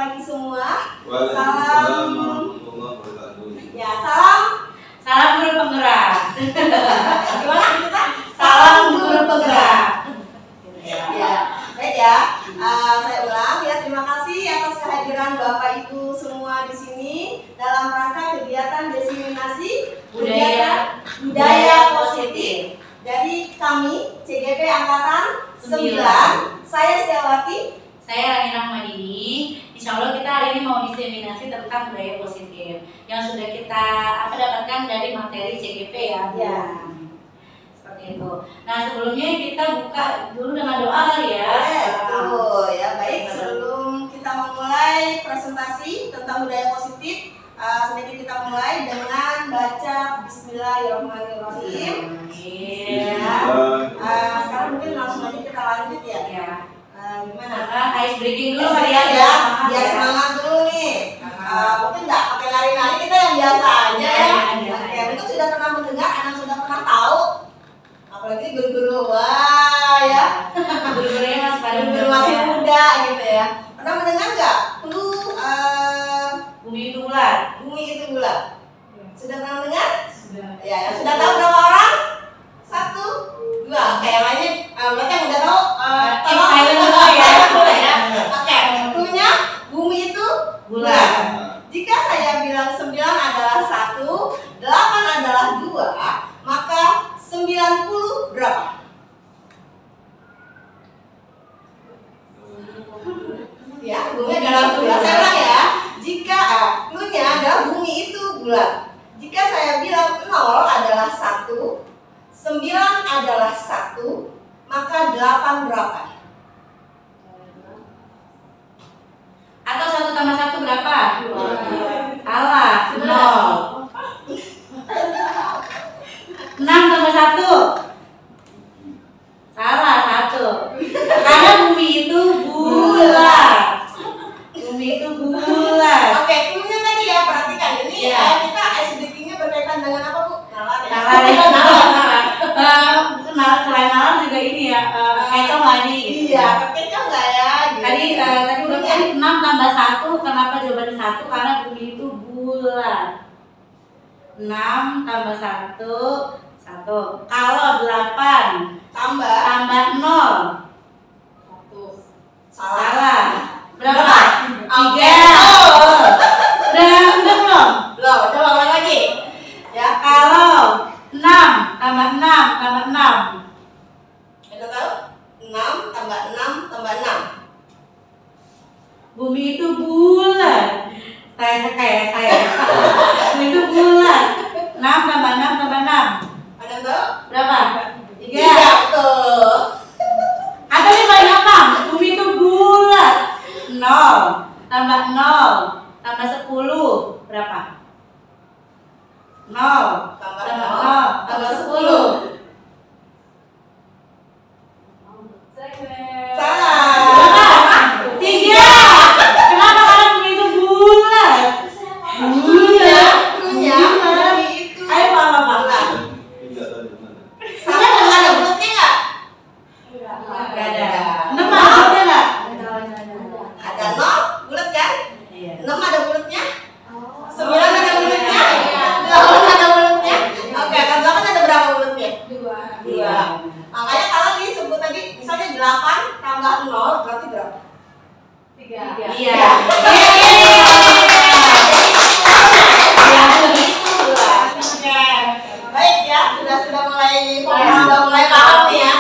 pagi semua. Waalaikumsalam Salam. warahmatullahi wabarakatuh. Ya, salam. Salam guru penggerak. Gimana kita? Salam guru penggerak. Ya, baik ya. Saya ulang ya. Terima kasih atas kehadiran Bapak Ibu semua di sini dalam rangka kegiatan diseminasi budaya positif. Dari kami CGP Angkatan 9, saya Setiawati. Saya Rani Rahmadini. Insya Allah kita hari ini mau diseminasi tentang budaya positif yang sudah kita dapatkan dari materi CGP ya. Ya. Seperti itu. Nah sebelumnya kita buka dulu dengan doa kali ya. Betul ya. Baik, sebelum kita memulai presentasi tentang budaya positif, sedikit kita mulai dengan baca Bismillahirrahmanirrahim. Ya. Sekarang mungkin langsung aja kita lanjut ya. Ya. Gimana? Ice breaking dulu Kali kali ya. biar semangat dulu nih. Mungkin nggak pakai lari-lari, kita yang biasa aja ya. Oke, mungkin sudah pernah mendengar, anak sudah pernah tahu. Apalagi guru-guru, wah ya. Guru-gurunya masih pada Guru masih muda gitu ya. Pernah mendengar nggak? Clue bumi itu bulat. bumi itu bulat. Sudah pernah mendengar? Sudah. Ya, sudah tahu berapa orang? 1, 2. Oke, yang lainnya berarti yang udah tahu. Tolong silent dulu ya. ya. Oke, clue-nya bumi itu Bulat. Jika saya bilang 9 adalah 1, 8 adalah 2, maka 90 berapa? Ya, bumi adalah bulat. Saya ulang ya. Jika clue-nya adalah bumi itu bulat. Jika saya bilang 0 adalah 1, 9 adalah 1, maka 8 berapa? Atau 1 tambah 1 berapa? 2. Salah, 0. 6 tambah 1. Salah, 1. Karena bumi itu bulat. Bumi itu bulat. Oke, clue-nya tadi ya, perhatikan ini Ya. kita ice breaking-nya berkaitan dengan apa, Bu? Nalar ya. Nalar ya. Selain nalar juga ini ya, kecong lah nih. Iya, kekecok nggak ya? Gitu. Tadi udah kan 6 tambah 1, kenapa jawabannya 1? Karena bumi itu bulat. 6 tambah 1, 1. Kalau 8 tambah tambah 0, 1. salah. Berapa? 3. Oh. Udah belum? Loh, coba ulang lagi. Ya, Kalau 6 tambah 6 tambah 6. udah tahu? 6 tambah 6 tambah 6. Bumi itu bulat. Saya. Bumi itu bulat. 6 tambah 6 tambah 6. Ada tahu? Berapa? 3. Iya, betul. Atau yang paling gampang, bumi itu bulat. 0 tambah 0 tambah 10 berapa? 0 Tambah tambah 0 0 tambah 10. Salah. Berapa? 3. Kenapa? Karena bumi itu bulat. Bulat. Clue-nya bumi itu Ayo Pak. bulat. Tidak tahu di mana. Sama dengan ada bulatnya nggak? Enggak ada. 6 ada enggak? Ada 0 bulat kan? Iya. 6 ada bulatnya? 9 ada bulatnya? 8 ada bulatnya? Oke, kan 8 ada berapa bulatnya? 2. Makanya kalau disebut tadi misalnya 8 tambah 0 berarti berapa? 3. Iya. Iya. Baik ya, sudah mulai sudah mulai paham nih ya.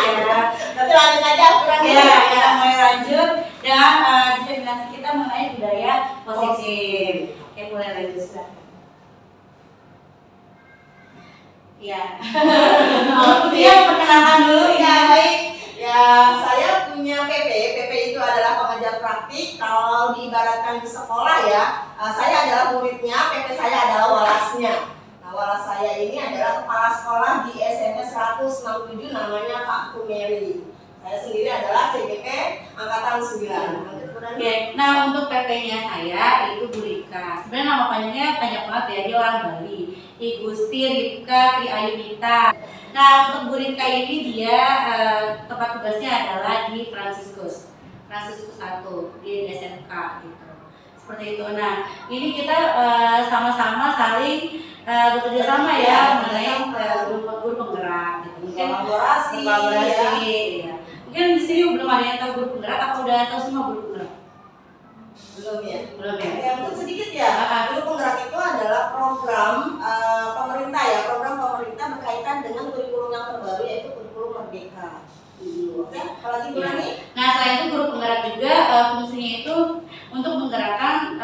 Nanti lanjut aja kurang Ya, kita mulai lanjut dengan diseminasi kita mengenai budaya positif. Oke, mulai lanjut sudah. Ya. Kemudian perkenalkan dulu Ya, ya. baik. Ya, saya punya PP. PP itu adalah pengajar praktik. Kalau diibaratkan di sekolah ya, saya adalah muridnya, PP saya adalah walasnya. Nah, walas saya ini adalah kepala sekolah di SMP 167, namanya Pak Kumeri. Saya sendiri adalah CGP Angkatan 9. Oke, nah untuk PP-nya saya itu Bu Rika. Sebenarnya nama panjangnya banyak banget ya, dia orang Bali. I Gusti Rika Tri Ayunita. Nah untuk Bu Rika ini dia tempat tugasnya adalah di Fransiskus 1 di SMK gitu. seperti itu. Nah, ini kita sama-sama saling bekerja sama ya mengenai guru penggerak gitu. Mungkin kolaborasi ya. Mungkin di sini belum ada yang tahu guru penggerak, apa udah tahu semua guru penggerak? Belum ya. Ya, mungkin sedikit ya. Guru penggerak itu adalah program pemerintah ya, program pemerintah berkaitan dengan kurikulum yang terbaru yaitu kurikulum Merdeka. Oke, apalagi Bu Nani? Nah, selain itu guru penggerak juga fungsinya itu untuk menggerakkan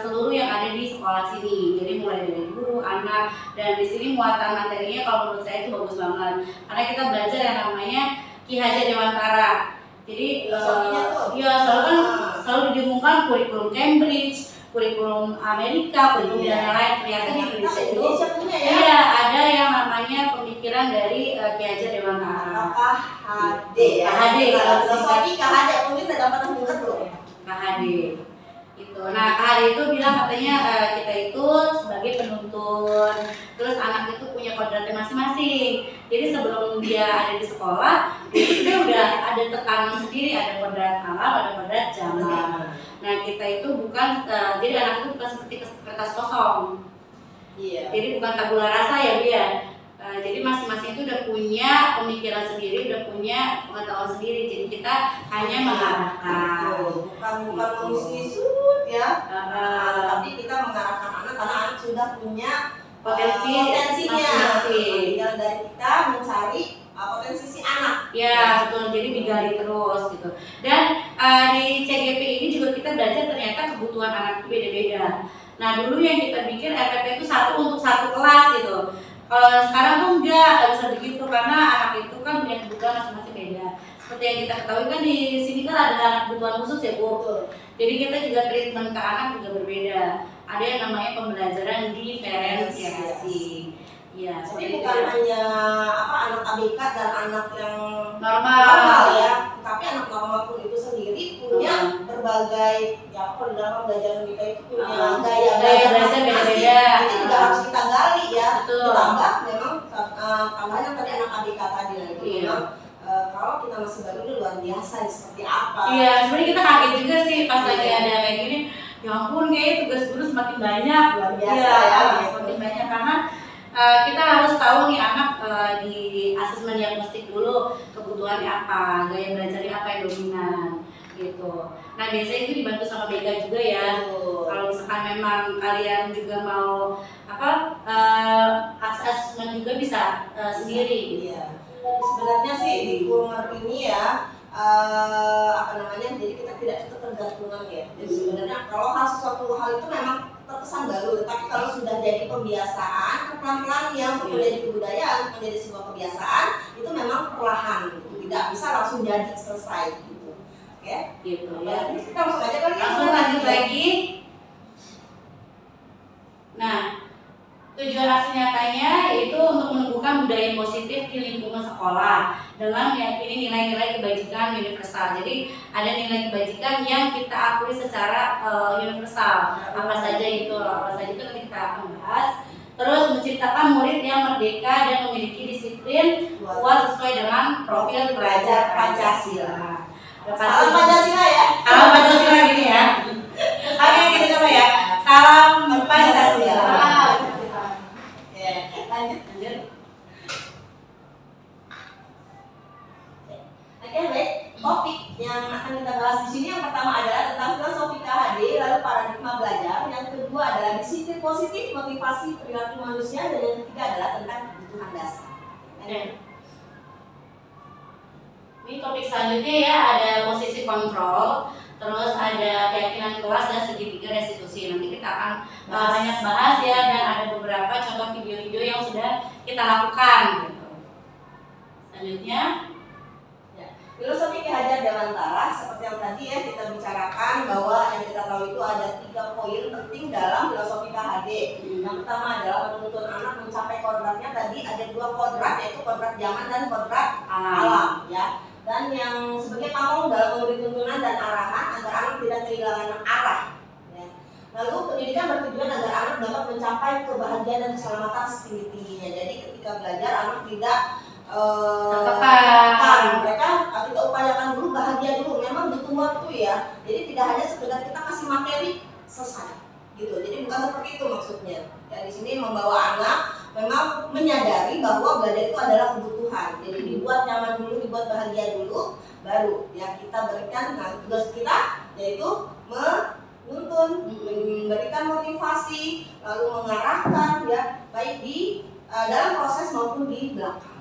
seluruh yang ada di sekolah sini. Jadi mulai dari guru, anak, dan di sini muatan materinya kalau menurut saya itu bagus banget. Karena kita belajar yang namanya Ki Hajar Dewantara. Jadi ya selalu didengungkan kurikulum Cambridge, kurikulum Amerika, kurikulum dan lain-lain. Ternyata di Indonesia itu ya ada yang namanya pemikiran dari Ki Hajar Dewantara. KHD ya. KHD mungkin tidak pernah dengar belum? KHD. Itu. Nah, KHD itu bilang katanya kita itu sebagai penuntun, terus anak itu punya kodratnya masing-masing. Jadi sebelum dia ada di sekolah, dia udah ada tekanan sendiri, ada kodrat alam, ada kodrat zaman. Nah, kita itu bukan jadi anak itu bukan seperti kertas kosong. Iya. Jadi bukan tabula rasa ya dia. Jadi masing-masing itu udah punya pemikiran sendiri, udah punya pengetahuan sendiri. Jadi kita hanya mengarahkan, bukan mengisut ya, tapi kita mengarahkan anak karena anak sudah punya potensinya. Tinggal dari kita mencari potensi si anak. Ya betul. Jadi digali terus gitu. Dan di CGP ini juga kita belajar ternyata kebutuhan anak itu beda-beda. Nah dulu yang kita bikin RPP itu satu untuk satu kelas gitu. Kalau sekarang tuh nggak bisa begitu karena anak itu kan punya kebutuhan masing-masing beda. Seperti yang kita ketahui kan di sini kan ada anak kebutuhan khusus ya Bu. Jadi kita juga treatment ke anak juga berbeda. Ada yang namanya pembelajaran diferensiasi. Ya, jadi bukan hanya anak ABK dan anak yang normal ya, tapi anak normal pun itu sendiri punya berbagai ya kalau dalam pembelajaran kita itu punya gaya belajar beda-beda. Itu juga harus kita gali ya. Betul. Ditambah memang tambahan yang tadi anak ABK tadi lagi. Memang kalau kita masih baru ini luar biasa seperti apa. Iya, sebenarnya kita kaget juga sih pas lagi ada kayak gini. Ya ampun, kayak tugas guru semakin banyak. Luar biasa ya. Semakin banyak karena kita harus tahu nih anak di asesmen diagnostik dulu kebutuhannya apa, gaya belajarnya apa yang dominan gitu. Nah biasanya itu dibantu sama BK juga ya. Kalau misalkan memang kalian juga mau asesmen juga bisa sendiri. Iya. Sebenarnya sih di Kurmer ini ya jadi kita tidak ketergantungan ya. Jadi sebenarnya kalau sesuatu hal itu memang terkesan baru, tetapi kalau sudah jadi pembiasaan, pelan-pelan yang menjadi kebudayaan, menjadi sebuah kebiasaan, itu memang perlahan, gitu. Tidak bisa langsung jadi selesai, gitu. Oke? Gitu ya. Kita langsung aja kali ya. Langsung lanjut lagi. Nah, tujuan aksi nyatanya yaitu untuk menumbuhkan budaya positif di lingkungan sekolah dengan meyakini nilai-nilai kebajikan universal. Jadi ada nilai kebajikan yang kita akui secara universal. Apa saja itu nanti kita akan bahas. Terus menciptakan murid yang merdeka dan memiliki disiplin kuat sesuai dengan profil pelajar Pancasila. Salam Pancasila ya. Salam Pancasila gini ya. Oke, kita coba ya. Salam Pancasila. Lanjut. Oke, baik. Topik yang akan kita bahas di sini yang pertama adalah tentang filosofi KHD, lalu paradigma belajar. Yang kedua adalah disiplin positif, motivasi perilaku manusia, dan yang ketiga adalah tentang kebutuhan dasar. Ini topik selanjutnya ya, ada posisi kontrol, terus ada keyakinan kelas dan segitiga restitusi. Nanti kita akan banyak bahas ya, dan ada beberapa contoh video-video yang sudah kita lakukan gitu. Selanjutnya filosofi Ki Hajar Dewantara, seperti yang tadi ya kita bicarakan bahwa yang kita tahu itu ada 3 poin penting dalam filosofi KHD. Yang pertama adalah menuntun anak mencapai kodratnya. Tadi ada 2 kodrat, yaitu kodrat zaman dan kodrat alam ya. Dan yang sebagai pamong dalam memberi tuntunan dan arahan agar anak tidak kehilangan arah. Ya. Lalu pendidikan bertujuan agar anak dapat mencapai kebahagiaan dan keselamatan setinggi-tingginya. Jadi ketika belajar anak tidak tertekan. Mereka kita upayakan dulu bahagia dulu. Memang butuh waktu ya. Jadi tidak hanya sekedar kita kasih materi selesai gitu. Jadi bukan seperti itu maksudnya. Ya di sini membawa anak memang menyadari bahwa belajar itu adalah kebutuhan. Jadi dibuat nyaman dulu, dibuat bahagia dulu, baru ya kita berikan. Nah tugas kita yaitu menuntun, memberikan motivasi, lalu mengarahkan ya baik di dalam proses maupun di belakang.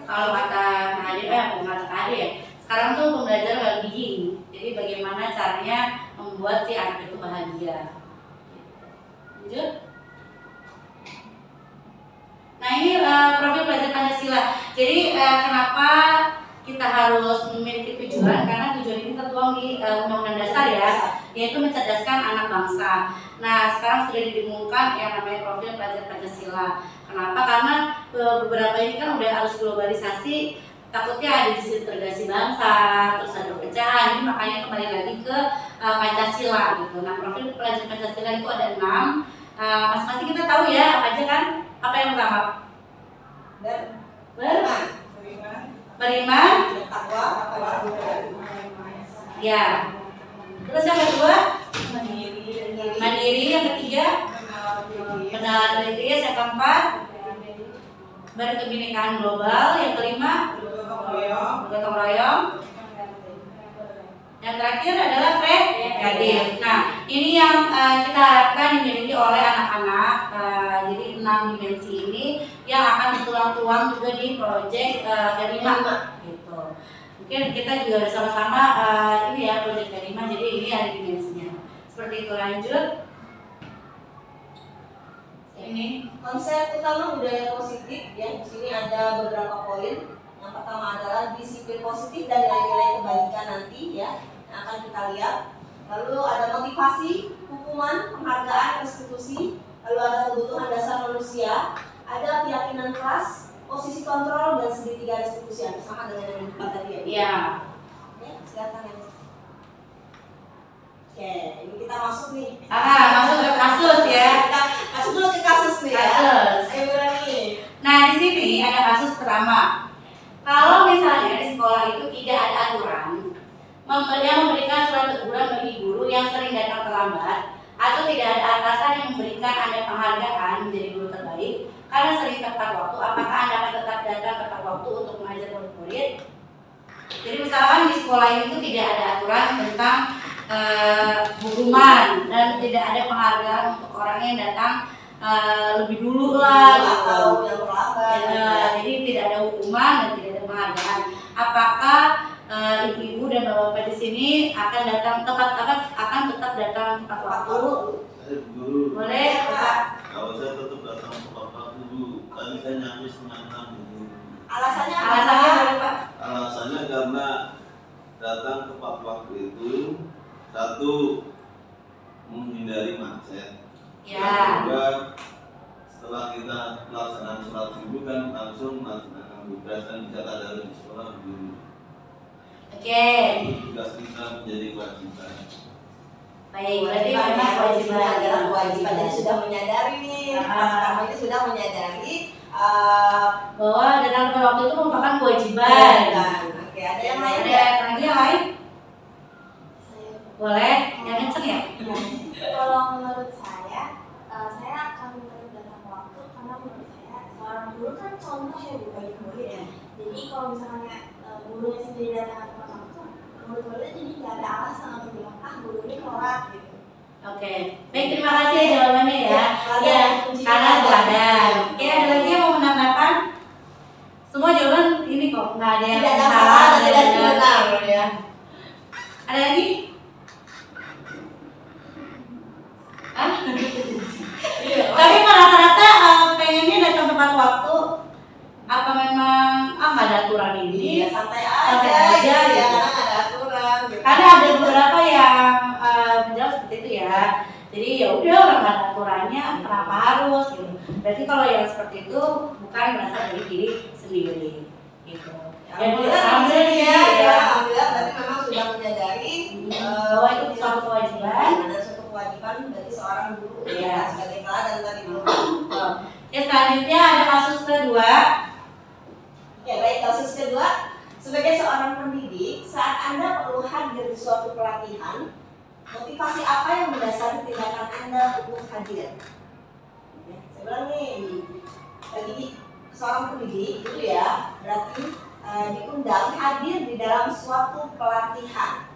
Kalau kata Nadia, kata Nadia ya, sekarang tuh pembelajaran well-being. Jadi bagaimana caranya membuat si anak itu bahagia. Lanjut. Nah ini profil pelajar Pancasila. Jadi kenapa kita harus memiliki tujuan? Karena tujuan ini tertuang di Undang-Undang Dasar ya, yaitu mencerdaskan anak bangsa. Nah sekarang sudah didengungkan yang namanya profil pelajar Pancasila. Kenapa? Karena beberapa ini kan udah harus globalisasi, takutnya ada disintegrasi bangsa, terus ada perpecahan. Jadi makanya kembali lagi ke Pancasila gitu. Nah profil pelajar Pancasila itu ada 6. Masing-masing kita tahu ya apa aja kan? Apa yang pertama? Beriman, ya. Terus yang kedua, mandiri. Yang ketiga, benar diri. Yang keempat, berkebinekaan global. Yang kelima, gotong royong. Yang terakhir adalah kreatif. Nah, ini yang kita harapkan dimiliki oleh anak-anak. Jadi 6 dimensi ini yang akan dituang-tuang juga di proyek kelima gitu. Mungkin kita juga bersama-sama ini ya proyek kelima. Jadi ini ada dimensinya. Seperti itu. Lanjut. Ini konsep utama budaya positif ya. Di sini ada beberapa poin. Yang pertama adalah disiplin positif dan nilai-nilai kebaikan nanti ya yang akan kita lihat. Lalu ada motivasi, hukuman, penghargaan, restitusi. Lalu ada kebutuhan dasar manusia, ada keyakinan kelas, posisi kontrol dan segitiga restitusi. Sama dengan yang empat tadi ya. Iya. Oke, silakan ya. Oke, ini kita masuk nih. Masuk ke kasus ya. Kita masuk dulu ke kasus nih ya. Kasus. Ayo berani. Nah di sini ada kasus pertama. Kalau misalnya di sekolah itu tidak ada aturan yang memberikan surat teguran bagi guru yang sering datang terlambat, atau tidak ada atasan yang memberikan Anda penghargaan menjadi guru terbaik karena sering tepat waktu, apakah Anda akan tetap datang tepat waktu untuk mengajar murid-murid? Jadi misalkan di sekolah itu tidak ada aturan tentang hukuman dan tidak ada penghargaan untuk orang yang datang lebih dulu lah atau yang terlambat. Jadi tidak ada hukuman dan tidak ada penghargaan. Apakah ibu-ibu dan bapak-bapak di sini akan tetap datang tepat waktu? Guru. Boleh, Pak. Kalau saya tetap datang tepat waktu dulu, tadi saya nyampe setengah 6 dulu. Alasannya apa? Alasannya boleh, Pak. Alasannya karena datang tepat waktu itu satu menghindari macet. Ya. Yang kedua, setelah kita melaksanakan sholat subuh kan langsung melaksanakan tugas dan bisa tadarus di sekolah dulu. Oke. Tugas kita menjadi kewajiban. Baik, berarti memang kewajiban kewajiban adalah kewajiban. Jadi sudah menyadari nih, kami ini sudah menyadari bahwa datang tepat waktu itu merupakan kewajiban. Oke, ada yang lain? Ada lagi yang lain? Saya Boleh, yang kenceng ya? kalau menurut saya akan tetap datang waktu karena menurut saya seorang guru kan contoh ya bagi murid ya. Jadi kalau misalnya gurunya sendiri datang tepat waktu, murid-muridnya jadi nggak ada alasan untuk bilang guru ini telat gitu. Oke, baik, terima kasih ya jawabannya ya. Ya, karena teladan. Oke, ada lagi yang mau menambahkan? Semua jawaban ini kok, nggak ada yang Tidak ada salah dan tidak ada benar ya. Ada lagi? Hah? Tapi rata-rata pengennya datang tepat waktu. Apa memang nggak ada aturan ini? Iya, santai Santai aja, aja, ya, gitu. karena nggak ada aturan. Gitu. Karena ada beberapa yang menjawab seperti itu ya. Jadi ya udah orang nggak ada aturannya, kenapa harus gitu. Berarti kalau yang seperti itu bukan berasal dari diri sendiri gitu. Alhamdulillah berarti memang sudah menyadari bahwa itu suatu kewajiban. ada suatu kewajiban bagi seorang guru Iya. sebagai teladan tadi dulu. Ya selanjutnya ada kasus kedua. Ya baik, kasus kedua, sebagai seorang pendidik saat Anda perlu hadir di suatu pelatihan, motivasi motivasi apa yang mendasari tindakan Anda untuk hadir? Ya, saya bilang nih, bagi seorang pendidik itu ya, berarti diundang hadir di dalam suatu pelatihan.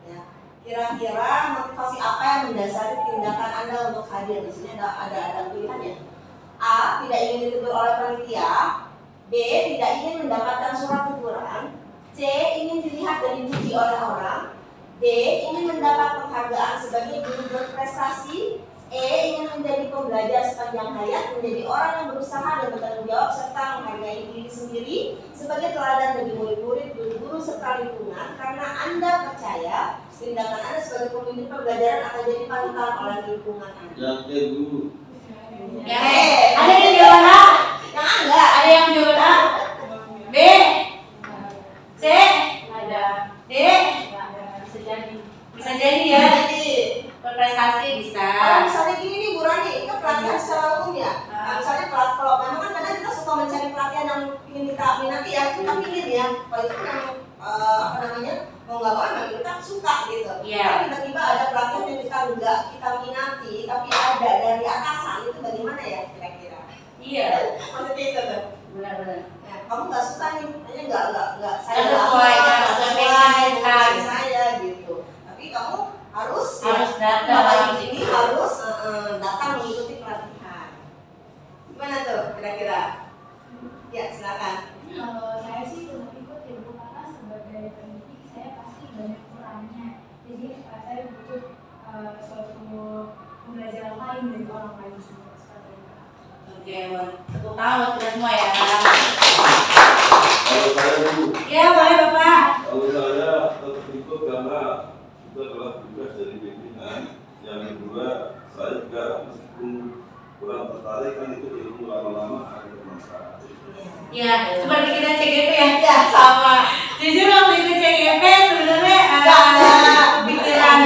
Ya. Kira-kira motivasi apa yang mendasari tindakan Anda untuk hadir? Di sini ada pilihan ya. A. Tidak ingin ditegur oleh panitia. B. Tidak ingin mendapatkan surat teguran. C. Ingin dilihat dan dipuji oleh orang. D. Ingin mendapat penghargaan sebagai guru berprestasi. E. Ingin menjadi pembelajar sepanjang hayat, menjadi orang yang berusaha dan bertanggung jawab serta menghargai diri sendiri sebagai teladan bagi murid-murid, guru-guru serta lingkungan, karena Anda percaya tindakan Anda sebagai pemimpin pembelajaran akan jadi panutan oleh lingkungan Anda. Yang dulu. Ya, ada yang jawab A, Yang enggak. ada yang jawab A, B, C, Ada. D, Bisa jadi. bisa jadi ya. Jadi Berprestasi bisa. kalau misalnya gini nih Bu Rani, ini kan pelatihan secara umum ya. Nah, misalnya kalau memang kan kadang kita suka mencari pelatihan yang ingin kita minati ya, kita pilih ya. Kalau itu yang mau nggak mau memang kita suka gitu. Iya. Tapi tiba-tiba ada pelatihan yang kita minati, tapi ada dari atasan, itu bagaimana ya kira-kira? Iya, Maksudnya itu tuh. benar-benar. Nah, kamu nggak suka nih, kayaknya nggak Nggak sesuai, nggak sesuai passion kita, passion gitu. saya gitu. Tapi kamu harus Datang. Bapak Ibu ini harus datang mengikuti pelatihan. Gimana tuh kira-kira? Ya silakan. Kalau saya sih tetap ikut ya Bu, karena sebagai pendidik saya pasti banyak kurangnya. Jadi saya butuh suatu pembelajaran lain dari orang lain juga seperti itu. Oke, tepuk tangan kita semua ya. Kalau saya dulu, Ya, boleh Bapak. kalau saya tetap ikut karena itu adalah tugas dari pimpinan. Yang kedua, saya juga meskipun kurang tertarik kan itu ilmu lama-lama akan bermanfaat. Ya, seperti kita CGP ya. Ya Sama. Jujur waktu itu CGP sebenarnya kepikiran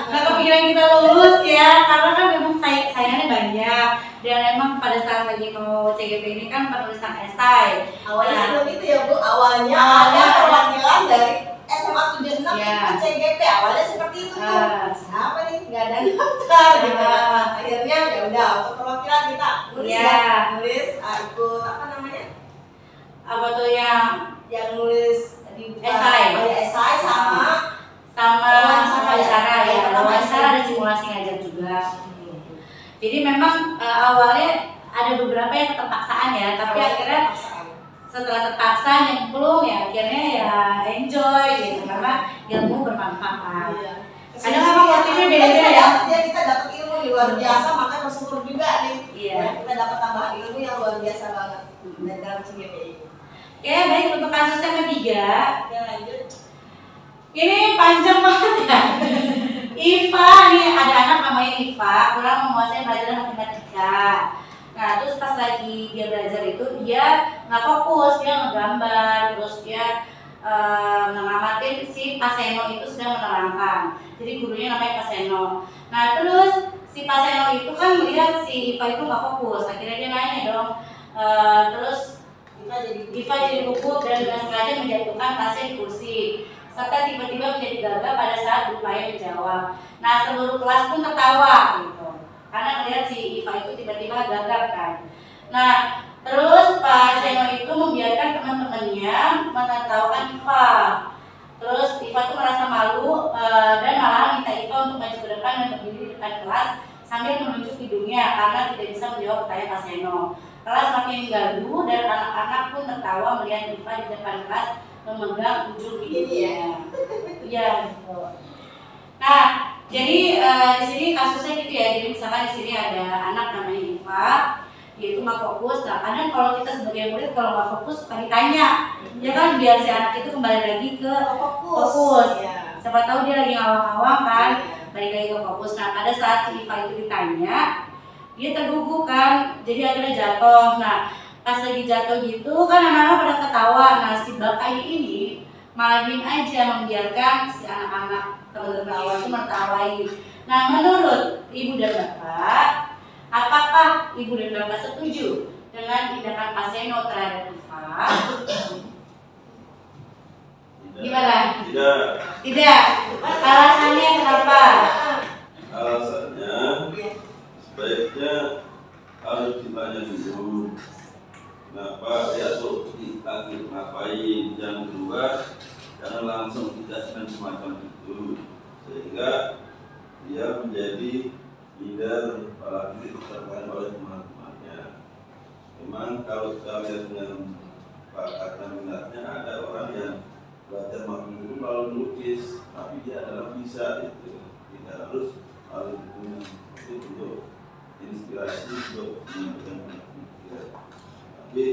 nggak kepikiran kita lulus ya, karena kan memang saingannya banyak dan emang pada saat lagi mau CGP ini kan penulisan esai. Awalnya Nah, sebelum itu ya Bu, awalnya Awalnya ada perwakilan dari SMA 76 Ya. ke CGP, awalnya seperti itu tuh. Ah. Siapa nih? Nggak ada daftar gitu. Ah. Akhirnya ya udah untuk perwakilan kita nulis Ya. ya, nulis ikut apa namanya? apa tuh yang Yang nulis di Esai. esai sama sama wawancara ya, Pertama wawancara ada simulasi ngajar juga. Jadi memang awalnya ada beberapa yang keterpaksaan ya, tapi akhirnya setelah terpaksa nyemplung ya akhirnya ya enjoy gitu karena ilmu bermanfaat. Kadang memang motifnya beda-beda ya. Kita dapat ilmu yang luar biasa, makanya bersyukur juga nih. Iya. Kita dapat tambahan ilmu yang luar biasa banget dari dalam CGP ini. Oke, baik untuk kasus yang ketiga. Oke, lanjut. Ini panjang banget ya. Iva nih, ada anak namanya Iva, kurang menguasai pelajaran matematika. Nah, terus pas lagi dia belajar itu dia nggak fokus, dia ngegambar, terus dia ngamatin si Paseno itu sedang menerangkan. Jadi gurunya namanya Paseno. Nah, terus si Paseno itu kan melihat si Iva itu nggak fokus, akhirnya dia nanya dong. Terus Iva jadi gugup dan dengan sengaja menjatuhkan tasnya di kursi, serta tiba-tiba menjadi gagah pada saat berupaya menjawab. Nah, seluruh kelas pun tertawa gitu, karena melihat si Iva itu tiba-tiba gagap kan. Nah, terus Pak Seno itu membiarkan teman-temannya menertawakan Iva. Terus Iva tuh merasa malu dan malah minta Iva untuk maju ke depan dan berdiri di depan kelas sambil menunjuk hidungnya karena tidak bisa menjawab pertanyaan Pak Seno. Kelas makin gaduh dan anak-anak pun tertawa melihat Iva di depan kelas memegang ujung hidungnya. Iya gitu. Nah, jadi di sini kasusnya gitu ya. Jadi misalkan di sini ada anak namanya Iva, dia itu nggak fokus. Nah, kadang kalau kita sebagai murid kalau nggak fokus suka ditanya, ya kan biar si anak itu kembali lagi ke fokus. Ya. Siapa tahu dia lagi ngawang-ngawang kan, balik lagi ke fokus. Nah, pada saat si Iva itu ditanya, dia tergugup kan, jadi akhirnya jatuh. Nah, pas lagi jatuh gitu kan anak-anak pada ketawa. Nah, si bapak ini malah diem aja membiarkan si anak-anak teman-teman itu menertawai. Nah, menurut ibu dan bapak, apakah ibu dan bapak setuju dengan tindakan Pak Seno terhadap Iva? Gimana? Tidak. Tidak. Alasannya kenapa? dia menjadi leader apalagi dikatakan oleh teman-temannya. Memang kalau kita lihat dengan bakatnya minatnya, ada orang yang belajar makin dulu lalu melukis, tapi dia adalah bisa itu tidak harus lalu punya itu untuk inspirasi untuk menyampaikan pemikiran. Tapi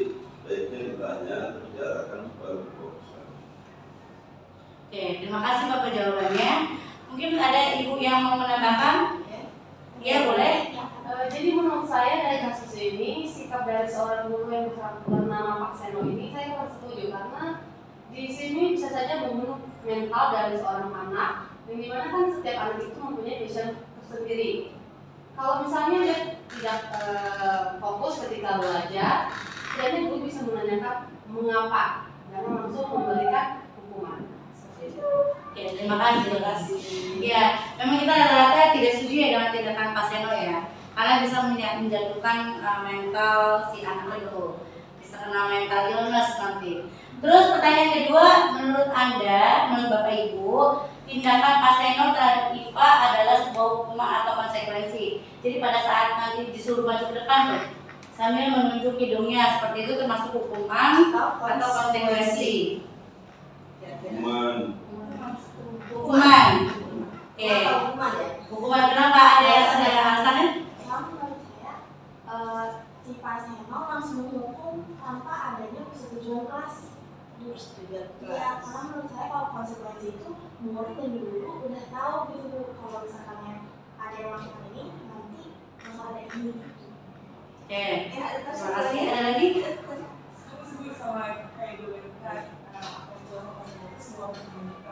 baiknya ditanya terbicarakan baru proposal. Oke, terima kasih Bapak jawabannya. Mungkin ada Ibu yang mau menambahkan? Iya, boleh. Jadi menurut saya dari kasus ini, sikap dari seorang guru yang bernama Pak Seno ini saya kurang setuju, karena di sini bisa saja membunuh mental dari seorang anak, yang dimana kan setiap anak itu mempunyai vision tersendiri. Kalau misalnya dia tidak fokus ketika belajar, setidaknya guru bisa menanyakan mengapa, dan langsung memberikan hukuman. Seperti itu. Oke, terima kasih. Ya, memang kita rata-rata tidak setuju ya dengan tindakan Pak Seno ya, karena bisa menjatuhkan mental si anak itu, bisa kena mental illness nanti. Terus pertanyaan kedua, menurut Anda, menurut Bapak Ibu, tindakan Pak Seno terhadap IPA adalah sebuah hukuman atau konsekuensi. Jadi pada saat nanti disuruh maju ke depan tuh, sambil menunjuk hidungnya seperti itu termasuk hukuman atau konsekuensi? Hukuman. Hukuman. Oke. Hukuman ya. Hukuman kenapa? Ada alasannya? Karena menurut saya si Pak Seno langsung menghukum tanpa adanya persetujuan kelas. Iya, karena menurut saya kalau konsekuensi itu murid dan guru udah tahu gitu, kalau misalkan ada yang melakukan ini nanti bakal ada ini gitu. Oke. Ya, Terima kasih. Ada lagi? Setuju sama kayak dulu kan apa yang dilakukan Pak Seno itu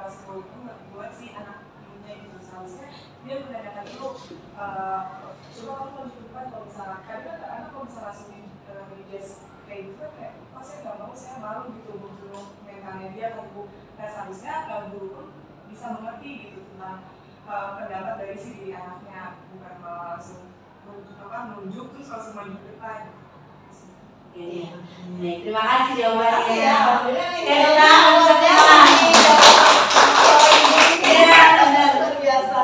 sebuah itu membuat si anak dulunya itu seharusnya dia menanyakan dulu coba kamu maju ke depan kalau misalnya kadang anak kalau misalnya langsung ngejudge kayak gitu kan kayak oh saya nggak mau, saya malu gitu membunuh mentalnya dia kan Bu. Nah seharusnya guru pun bisa mengerti gitu tentang pendapat dari si diri anaknya, bukan malah langsung menunjuk terus langsung maju ke depan. Iya. Baik, terima kasih jawabannya. Ya, Kita ya, benar. luar biasa.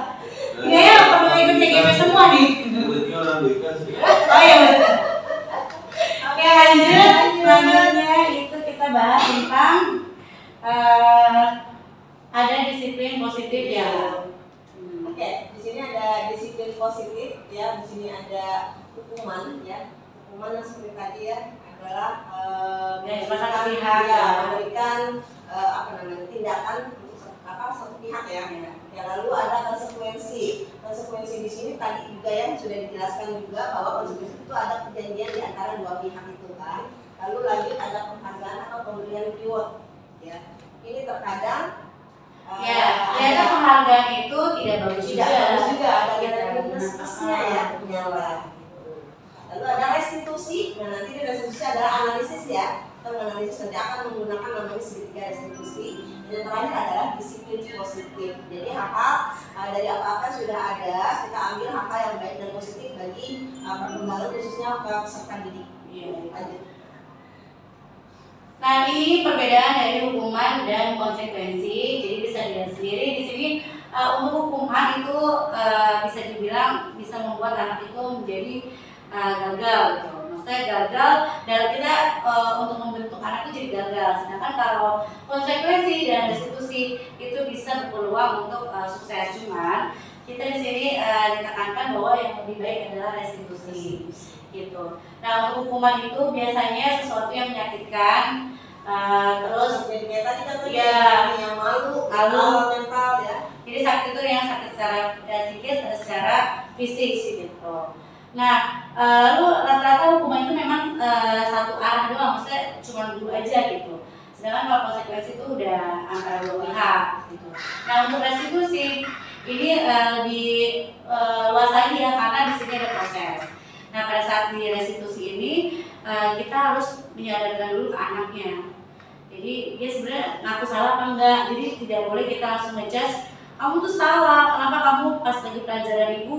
Kayaknya perlu ikut CGP semua nih. Muridnya orang BK sih. Oh iya betul. Oke, lanjut. Selanjutnya itu kita bahas tentang ada disiplin positif ya. Oke, di sini ada disiplin positif ya, di sini ada hukuman ya. Hukuman yang seperti tadi ya adalah pasang pihak ya, memberikan tindakan untuk satu pihak ya. Ya, lalu ada konsekuensi. Konsekuensi di sini tadi juga yang sudah dijelaskan juga bahwa konsekuensi itu ada perjanjian di antara dua pihak itu kan. Lalu lanjut ada penghargaan atau pemberian reward ya. Ini terkadang ternyata penghargaan itu tidak bagus tidak juga. bagus juga, ada minusnya ya nyala. Lalu ada restitusi. Nah nanti di restitusi adalah analisis ya. Kita menganalisis nanti akan menggunakan namanya segitiga restitusi. Dan yang terakhir adalah disiplin positif. Jadi hak-hak dari apa-apa sudah ada, kita ambil hak-hak yang baik dan positif bagi perkembangan khususnya peserta didik. Lanjut. Nah ini perbedaan dari hukuman dan konsekuensi. Jadi bisa dilihat sendiri di sini untuk hukuman itu bisa dibilang bisa membuat anak itu menjadi gagal gitu. Maksudnya gagal dalam kita untuk membentuk anak itu jadi gagal. Sedangkan kalau konsekuensi dan restitusi itu bisa berpeluang untuk sukses. Cuman kita di sini ditekankan bahwa yang lebih baik adalah restitusi gitu. Nah untuk hukuman itu biasanya sesuatu yang menyakitkan, terus Jadi kayak tadi kan yang malu, mental ya. jadi sakit itu yang sakit secara psikis dan secara fisik sih gitu. Nah lalu rata-rata hukuman itu memang satu arah doang, maksudnya cuma dulu aja gitu. Sedangkan kalau konsekuensi itu udah antara dua pihak gitu. Nah untuk restitusi ini lebih luas lagi ya, karena di sini ada proses. Nah pada saat di restitusi ini kita harus menyadarkan dulu ke anaknya. Jadi dia sebenarnya ngaku salah apa enggak. Jadi tidak boleh kita langsung ngejudge kamu tuh salah. Kenapa kamu pas lagi pelajaran ibu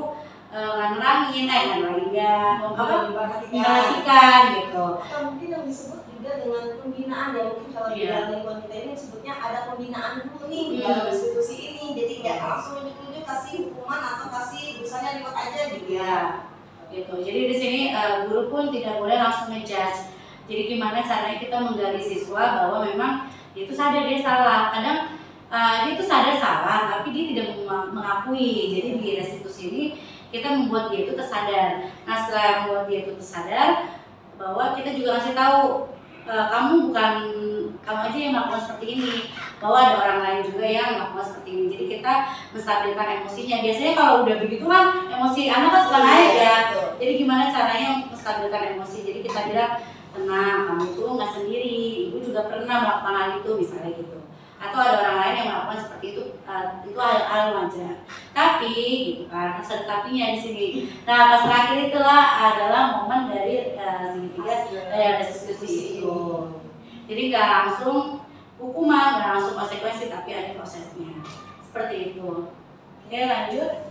memperhatikan gitu. Atau mungkin yang disebut juga dengan pembinaan ya, mungkin kalau di dalam lingkungan kita ini sebutnya ada pembinaan dulu nih dalam institusi ini. Jadi nggak langsung tunjuk kasih hukuman atau kasih ikut aja gitu Ya, gitu. Jadi di sini guru pun tidak boleh langsung ngejudge. Jadi gimana caranya kita menggali siswa bahwa memang itu sadar dia salah. Kadang dia itu sadar salah, tapi dia tidak mengakui. Jadi di restitusi ini kita membuat dia itu tersadar. Nah setelah membuat dia itu tersadar, bahwa kita juga kasih tahu kamu bukan kamu aja yang melakukan seperti ini, bahwa ada orang lain juga yang melakukan seperti ini. Jadi kita menstabilkan emosinya. Biasanya kalau udah begitu kan emosi anak kan suka naik ya. Jadi gimana caranya untuk menstabilkan emosi? Jadi kita bilang tenang, kamu tuh nggak sendiri, ibu juga pernah melakukan hal itu misalnya gitu. Atau ada orang lain yang melakukan seperti itu hal wajar. Tapi gitu kan, harus ada tapinya di sini. Nah pas terakhir itulah adalah momen dari segitiga restitusi itu. Jadi nggak langsung hukuman, nggak langsung konsekuensi, tapi ada prosesnya. Seperti itu. Oke lanjut.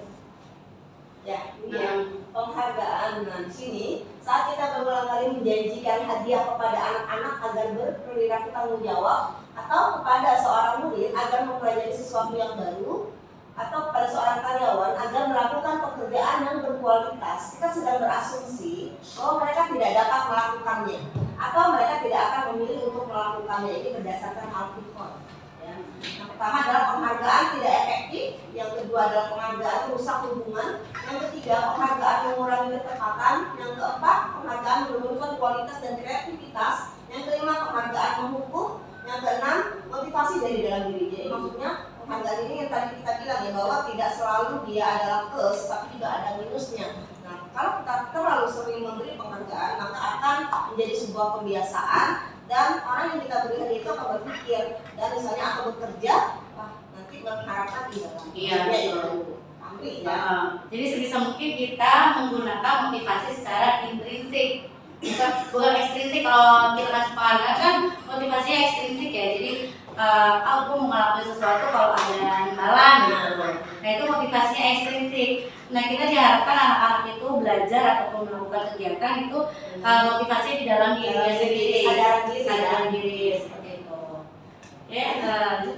Ya, ini yang penghargaan. Nah, di sini saat kita berulang kali menjanjikan hadiah kepada anak-anak agar berperilaku tanggung jawab, atau kepada seorang murid agar mempelajari sesuatu yang baru, atau kepada seorang karyawan agar melakukan pekerjaan yang berkualitas, kita sedang berasumsi bahwa mereka tidak dapat melakukannya, atau mereka tidak akan memilih untuk melakukannya. Ini berdasarkan Al-Fiqh. Yang pertama adalah penghargaan tidak efektif, yang kedua adalah penghargaan merusak hubungan, yang ketiga penghargaan mengurangi ketepatan, yang keempat penghargaan menurunkan kualitas dan kreativitas, yang kelima penghargaan menghukum, yang keenam motivasi dari dalam diri. Jadi maksudnya penghargaan ini yang tadi kita bilang ya, bahwa tidak selalu dia adalah plus, tapi juga ada minusnya. Nah kalau kita terlalu sering memberi penghargaan, maka akan menjadi sebuah kebiasaan, dan orang yang kita berikan itu akan berpikir, dan misalnya akan bekerja, wah nanti mengharapkan tidak itu pamrih ya. Jadi sebisa mungkin kita menggunakan motivasi secara intrinsik, bukan ekstrinsik. Kalau kita kasih penghargaan kan motivasinya ekstrinsik ya. Jadi aku mau ngelakuin sesuatu kalau ada imbalan gitu. Nah itu motivasinya ekstrinsik. Nah kita diharapkan anak-anak itu belajar ataupun melakukan kegiatan itu motivasinya di dalam dirinya sendiri, sadaran diri seperti itu. Ya, lanjut.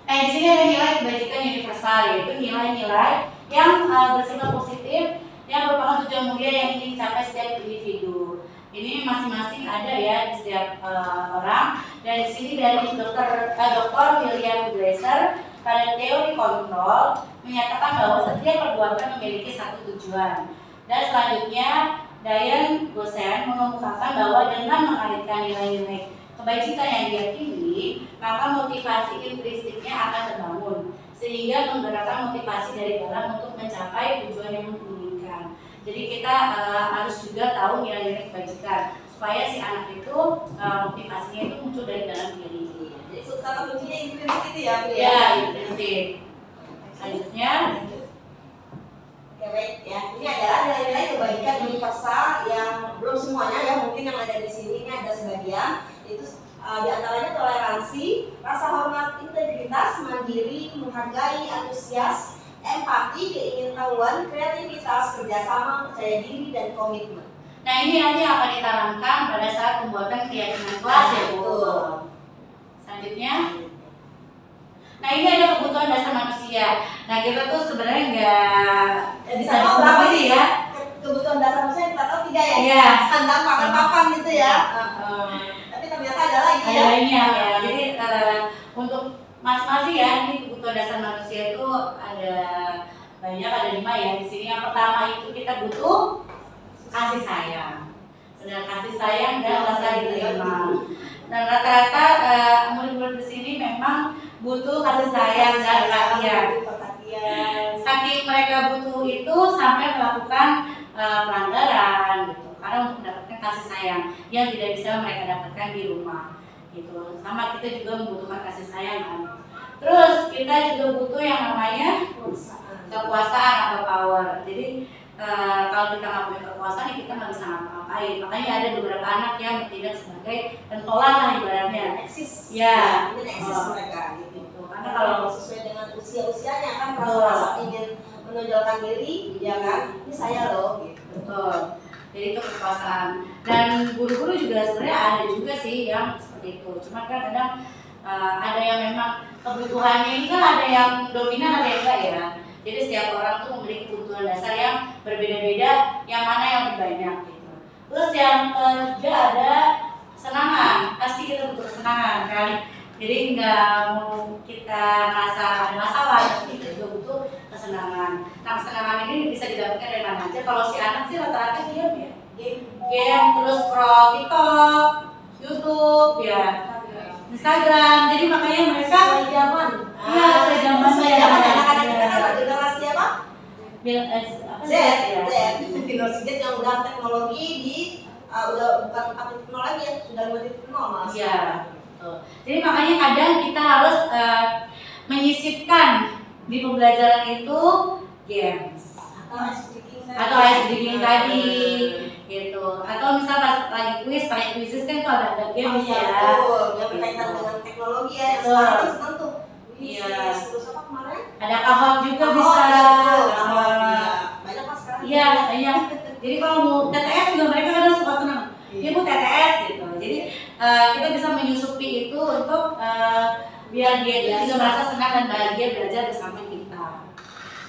Di sini ada nilai kebajikan universal, yaitu nilai-nilai yang bersifat positif yang merupakan tujuan mulia yang ingin dicapai setiap individu. Ini masing-masing ada ya di setiap orang. Dan di sini dari Dr. William Glasser pada teori kontrol menyatakan bahwa setiap perbuatan memiliki satu tujuan. Dan selanjutnya Diane Gosen mengemukakan bahwa dengan mengaitkan nilai-nilai kebajikan yang diyakini, maka motivasi intrinsiknya akan terbangun, sehingga menggerakkan motivasi dari dalam untuk mencapai tujuan yang diinginkan. Jadi kita harus juga tahu nilai-nilai kebajikan supaya si anak itu motivasinya itu muncul dari dalam diri. Jadi kata kuncinya intrinsik itu ya, Bu ya. Ya, intrinsik. Selanjutnya, ya baik ya. Ini adalah nilai-nilai kebajikan universal yang belum semuanya ya, mungkin yang ada di sini ini ada sebagian. Itu diantaranya toleransi, rasa hormat, integritas, mandiri, menghargai, antusias, empati, keingintahuan, kreativitas, kerjasama, percaya diri, dan komitmen. nah ini nanti akan ditanamkan pada saat pembuatan keyakinan kelas ya Bu. Selanjutnya, nah ini ada kebutuhan dasar manusia. Nah kita tuh sebenarnya nggak bisa tahu berapa sih ya kebutuhan dasar manusia, kita tahu 3 ya. Iya. Standar papan gitu ya. Tapi ternyata ada lagi ya. Ada lainnya ya. Jadi untuk masing-masing ya, ini kebutuhan dasar manusia itu ada banyak, ada 5 ya di sini. Yang pertama itu kita butuh kasih sayang. Benar, kasih sayang dan rasa diterima. Dan rata-rata murid-murid di sini memang butuh kasih sayang dan perhatian. Saking mereka butuh itu sampai melakukan pelanggaran gitu, karena untuk mendapatkan kasih sayang yang tidak bisa mereka dapatkan di rumah gitu. Sama kita juga membutuhkan kasih sayang kan. Terus kita juga butuh yang namanya kekuasaan atau power. Jadi kalau kita nggak punya kekuasaan, ya kita nggak bisa ngapa-ngapain. Makanya ada beberapa anak yang bertindak sebagai pentolan lah ibaratnya. Eksis. Ya. Ini eksis mereka gitu. Karena kalau sesuai dengan usia-usianya kan rasa ingin menonjolkan diri, ya kan? Ini saya loh gitu. betul. Jadi itu kekuasaan. Dan guru-guru juga sebenarnya ada juga sih yang seperti itu. Cuma kan kadang ada yang memang kebutuhannya ini kan ada yang dominan, ada yang enggak ya. Jadi setiap orang tuh memiliki kebutuhan dasar yang berbeda-beda, yang mana yang terbanyak gitu. Terus yang ketiga ada kesenangan, pasti kita butuh kesenangan kan. Jadi nggak mau kita merasa ada masalah, tapi kita juga butuh kesenangan. Nah kesenangan ini bisa didapatkan dari mana aja. Kalau si anak sih rata-rata game ya, game terus scroll TikTok, YouTube ya, Instagram. Jadi makanya mereka zaman. iya zaman saya Anak-anak kita kan generasi apa? Z, ya. generasi Z yang udah teknologi udah bukan 4.0 lagi ya, sudah 5.0 mas. Iya. Jadi makanya kadang kita harus menyisipkan di pembelajaran itu games atau ice breaking tadi gitu, atau misal pas lagi kuis pakai quizzes kan itu ada games ya. Betul, yang berkaitan dengan teknologi ya, yang sekarang kan senang tuh. Iya. Terus apa kemarin? Ada kahon juga Kahon, bisa. ya, betul. Kahon, iya. Banyak pas sekarang. Iya banyak. Jadi kalau mau TTS juga mereka kadang suka senang. Dia mau TTS gitu. Jadi kita bisa menyusupi itu untuk biar dia itu juga merasa senang dan bahagia belajar bersama kita.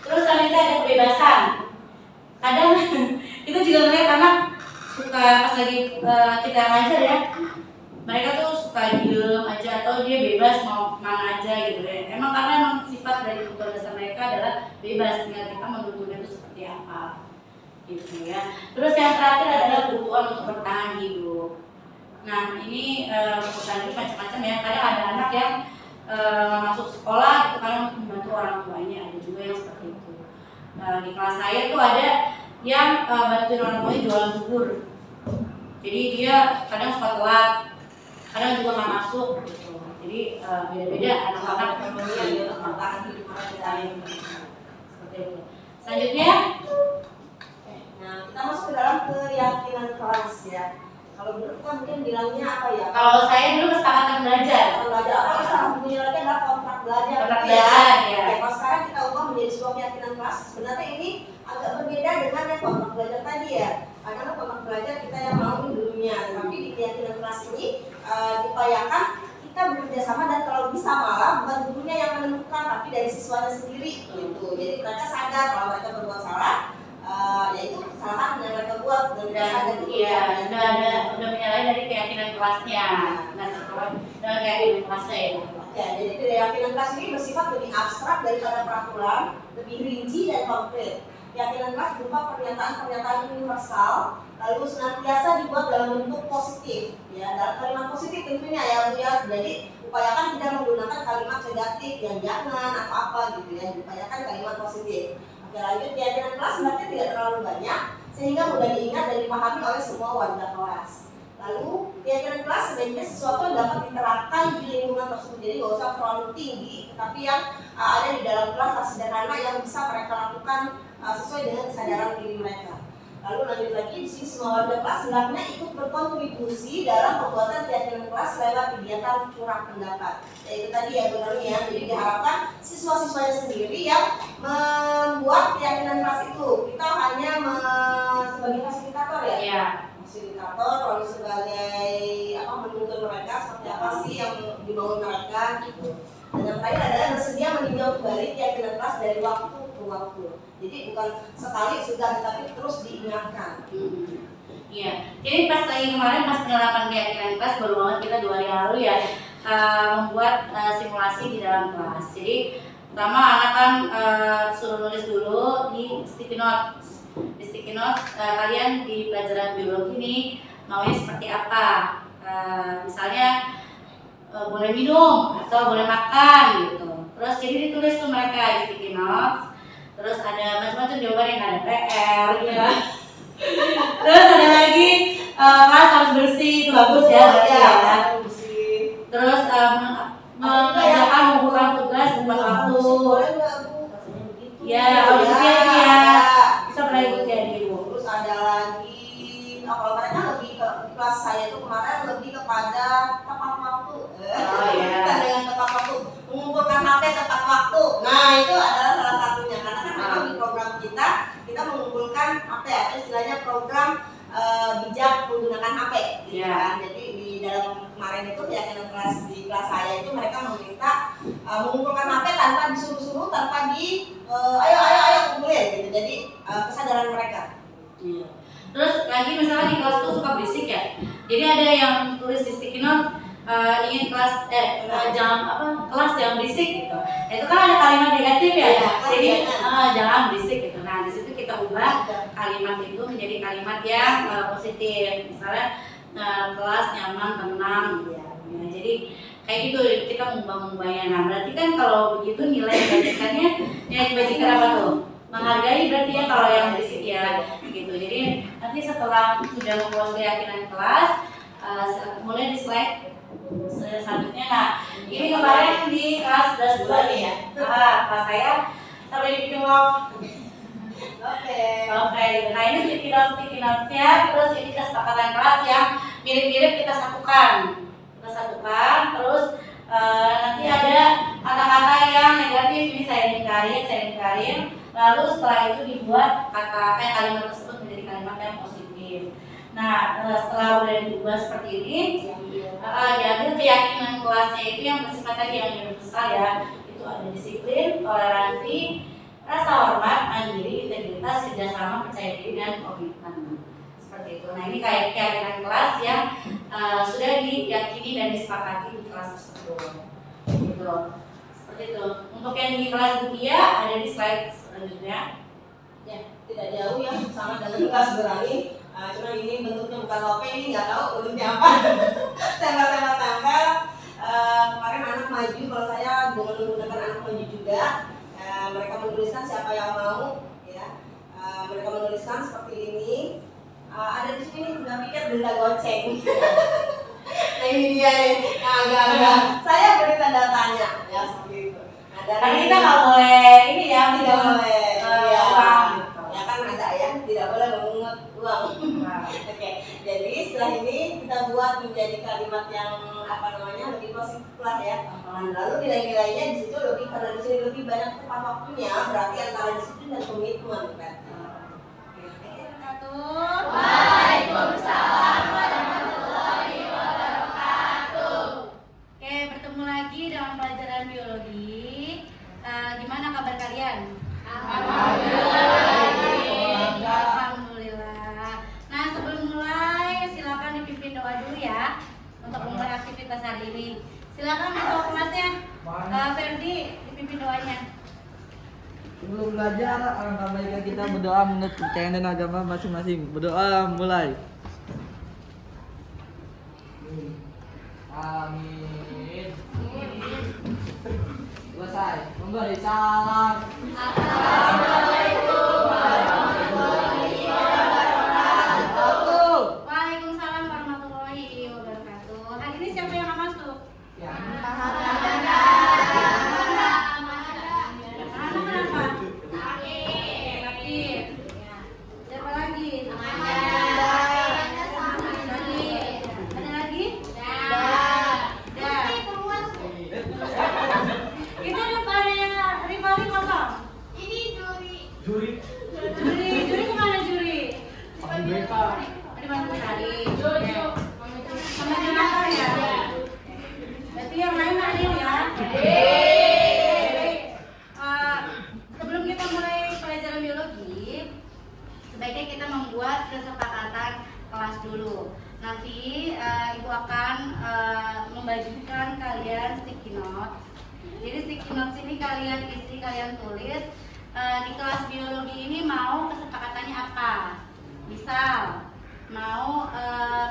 Terus selanjutnya ada kebebasan. Kadang kita juga melihat anak suka pas lagi kita ngajar ya, mereka tuh suka diem aja atau dia bebas mau mana aja gitu ya. Emang karena emang sifat dari kebutuhan dasar mereka adalah bebas, tinggal kita menuntutnya itu seperti apa gitu ya. Terus yang terakhir adalah kebutuhan untuk bertahan hidup. Nah ini kebutuhan hidup macam-macam ya. Kadang ada anak yang masuk sekolah itu karena untuk membantu orang tuanya, ada juga yang seperti itu. Di kelas saya tuh ada yang bantuin orang tuanya jualan bubur. Jadi dia kadang suka telat, kadang juga nggak masuk gitu. Jadi beda-beda anak-anak yang bertahan hidup mereka seperti itu. Selanjutnya, nah kita masuk ke dalam keyakinan kelas ya. Kalau dulu kita mungkin bilangnya apa ya? kalau saya dulu kesepakatan belajar. Belajar apa? Sekarang bunyi lagi adalah kontrak belajar. Kontrak gitu ya. belajar, ya. Oke, kalau sekarang kita ubah menjadi sebuah keyakinan kelas, sebenarnya ini agak berbeda dengan yang kontrak belajar tadi ya. Karena kontrak belajar kita yang mau dulunya, tapi di keyakinan kelas ini diupayakan kita bekerja sama dan kalau bisa malah bukan gurunya yang menentukan, tapi dari siswanya sendiri gitu. Jadi mereka sadar kalau mereka berbuat salah, yaitu kesalahan yang mereka buat dan mereka sadar itu. Iya, udah menyalahi dari keyakinan kelasnya. Nah, sekarang dengan keyakinan kelasnya ya. Ya, jadi keyakinan kelas ini bersifat lebih abstrak daripada peraturan, lebih rinci dan konkret. Keyakinan kelas berupa pernyataan-pernyataan universal, lalu senantiasa dibuat dalam bentuk positif. Ya, dalam kalimat positif tentunya ya, Bu ya. Jadi upayakan tidak menggunakan kalimat negatif yang jangan atau apa gitu ya. Upayakan kalimat positif. Oke, lanjut, keyakinan kelas sebenarnya tidak terlalu banyak sehingga mudah diingat dan dipahami oleh semua warga kelas. Lalu keyakinan kelas sebaiknya sesuatu yang dapat diterapkan di lingkungan tersebut, jadi nggak usah terlalu tinggi, tapi yang ada di dalam kelas sederhana yang bisa mereka lakukan sesuai dengan kesadaran diri mereka. Lalu lanjut lagi, di sini semua warga kelas hendaknya ikut berkontribusi dalam pembuatan keyakinan kelas lewat kegiatan curah pendapat. Ya itu tadi ya benarnya, jadi diharapkan siswa-siswanya sendiri yang membuat keyakinan kelas itu. Kita hanya sebagai fasilitator ya. Iya. Fasilitator, lalu sebagai menuntun mereka seperti apa sih yang dibangun mereka gitu. Dan yang terakhir adalah bersedia meninjau kembali keyakinan kelas dari waktu ke waktu. Jadi bukan sekali sudah, tapi terus diingatkan. Iya. Jadi pas penerapan keyakinan kelas baru banget kita 2 hari lalu ya membuat simulasi di dalam kelas. Jadi pertama anak kan suruh nulis dulu di sticky notes. Di sticky notes kalian di pelajaran biologi ini maunya seperti apa? Misalnya boleh minum atau boleh makan gitu. Terus jadi ditulis tuh mereka di sticky notes. Terus ada macam-macam jawaban yang ada PR ya. Terus ada lagi kelas harus bersih, itu bagus ya. Terus mengajarkan mengumpulkan tugas tepat waktu. Ya, auditnya dia bisa pernah ikut ya Ibu. Terus ada lagi, kalau mereka lebih ke kelas saya itu kemarin lebih kepada tepat waktu. Bukan dengan tepat waktu, mengumpulkan HP tepat waktu. Nah itu adalah salah satunya karena kan memang di program kita mengumpulkan HP atau istilahnya program bijak menggunakan HP, gitu kan. Jadi di dalam kemarin itu keyakinan kelas di kelas saya itu mereka meminta mengumpulkan HP tanpa disuruh-suruh, tanpa ayo ada yang tulis di sticky note ingin kelas kelas jangan berisik gitu. Nah, itu kan ada kalimat negatif ya. Jadi jangan berisik gitu. Nah, di situ kita ubah kalimat itu menjadi kalimat yang positif. Misalnya kelas nyaman, tenang gitu ya. Jadi kayak gitu kita mengubahnya. Nah, berarti kan kalau begitu nilai dibagikan apa tuh? Menghargai berarti ya kalau yang berisik ya gitu. Jadi nanti setelah sudah membuat keyakinan kelas, mulai di slide selanjutnya. Nah, ini kemarin di kelas 11 nih ya. Kelas saya sampai di video. Oke. Nah, ini sticky notes-nya, terus ini kesepakatan kelas yang mirip-mirip kita satukan. Terus nanti ada kata-kata yang negatif, ini saya ingkarin. Lalu setelah itu dibuat kalimat tersebut menjadi kalimat yang positif. Nah, setelah udah diubah seperti ini, diambil keyakinan kelasnya itu yang bersifat tadi yang universal ya. Itu ada disiplin, toleransi, rasa hormat, mandiri, integritas, kerjasama, percaya diri, dan komitmen. Seperti itu. Nah, ini kayak keyakinan kelas yang sudah diyakini dan disepakati di kelas tersebut. Gitu. Seperti itu. Untuk yang di kelas dunia ada di slide selanjutnya. Ya, tidak jauh ya sama dengan kelas berani. Cuma ini bentuknya bukan topeng, ini nggak tahu bentuknya apa. Tempel. Kemarin anak maju, kalau saya menggunakan anak maju juga. Mereka menuliskan siapa yang mau, ya. Mereka menuliskan seperti ini. Ada di sini nggak pikir denda goceng. Nah, ini dia nih. Agak. Saya beri tanda tanya, ya seperti itu. Tapi kita nggak boleh ini ya, tidak boleh. uang. Ya kan ada ya, tidak boleh memungut uang. Oke, jadi setelah ini kita buat menjadi kalimat yang lebih positif lah ya. Lalu nilai-nilainya di situ lebih, karena di sini lebih banyak tepat waktunya, berarti antara disiplin dan komitmen. Waalaikumsalam warahmatullahi wabarakatuh. Oke, bertemu lagi dalam pelajaran biologi. Gimana kabar kalian? Alhamdulillah. Nah, sebelum mulai silakan dipimpin doa dulu ya untuk memulai aktivitas hari ini. Silakan ketua kelasnya, Ferdi, dipimpin doanya. Sebelum belajar, alangkah baiknya kita berdoa menurut kepercayaan dan agama masing-masing. Berdoa mulai. Amin. Selesai. Memberi salam. Assalamualaikum warahmatullahi wabarakatuh. Waalaikumsalam warahmatullahi wabarakatuh. Hari ini siapa yang nggak masuk? Ya. Siapa lagi? Ada lagi? Itu depannya Rifali kosong. Ini Juri. Juri kemana juri? Mereka. Ada Bang Sari. Sama Jonathan ya. Berarti yang lain hadir ya. Sebelum kita mulai pelajaran biologi, sebaiknya kita membuat kesepakatan kelas dulu. Nanti ibu akan membagikan kalian sticky notes. Jadi sticky notes ini kalian isi, kalian tulis di kelas biologi ini mau kesepakatannya apa. Misal mau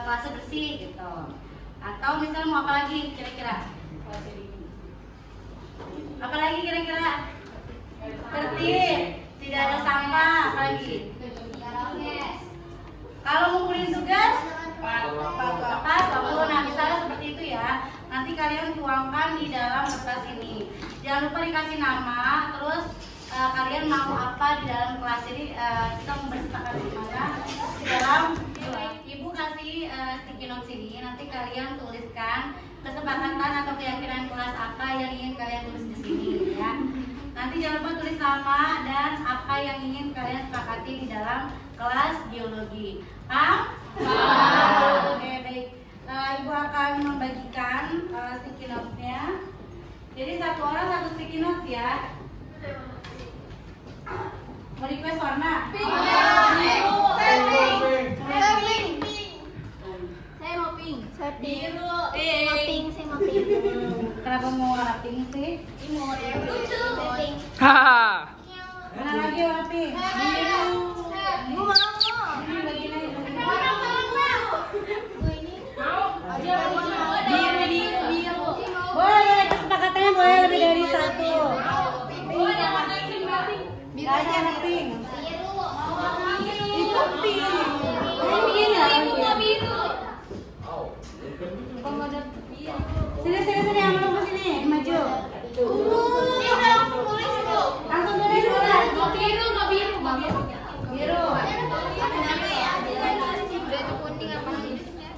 kelasnya bersih gitu, atau misal mau apa lagi kira-kira? Apa lagi kira-kira? Tertib, tidak ada sampah, apa lagi? Kalau ngumpulin tugas nah misalnya seperti itu ya. Nanti kalian tuangkan di dalam kertas ini. Jangan lupa dikasih nama, terus kalian mau apa di dalam kelas. Jadi kita bersepakat di mana di dalam. Ibu kasih sticky notes ini, nanti kalian tuliskan kesepakatan atau keyakinan kelas apa yang ingin kalian tulis di sini ya. Nanti jangan lupa tulis nama dan apa yang ingin kalian sepakati di dalam kelas biologi. Paham? Oke, baik. Ibu akan membagikan sticky notes-nya. Jadi satu orang satu sticky notes ya. Mau request warna? Pink. Saya mau pink. Biru. Pink sih, mau pink. Kenapa mau warna pink sih? Imut. Pink. Haha. Mana lagi warna pink? Biru. Gue mau. Ini bagian aja. Gue ini. Biru. Boleh, kesepakatannya boleh lebih dari satu. Biru aja warna pink. Itu pink. Sini yang mau sini, maju. Ini udah langsung tulis itu. Langsung tulis udah. Biru. Kenapa ya? Udah itu kuning apa tulisnya?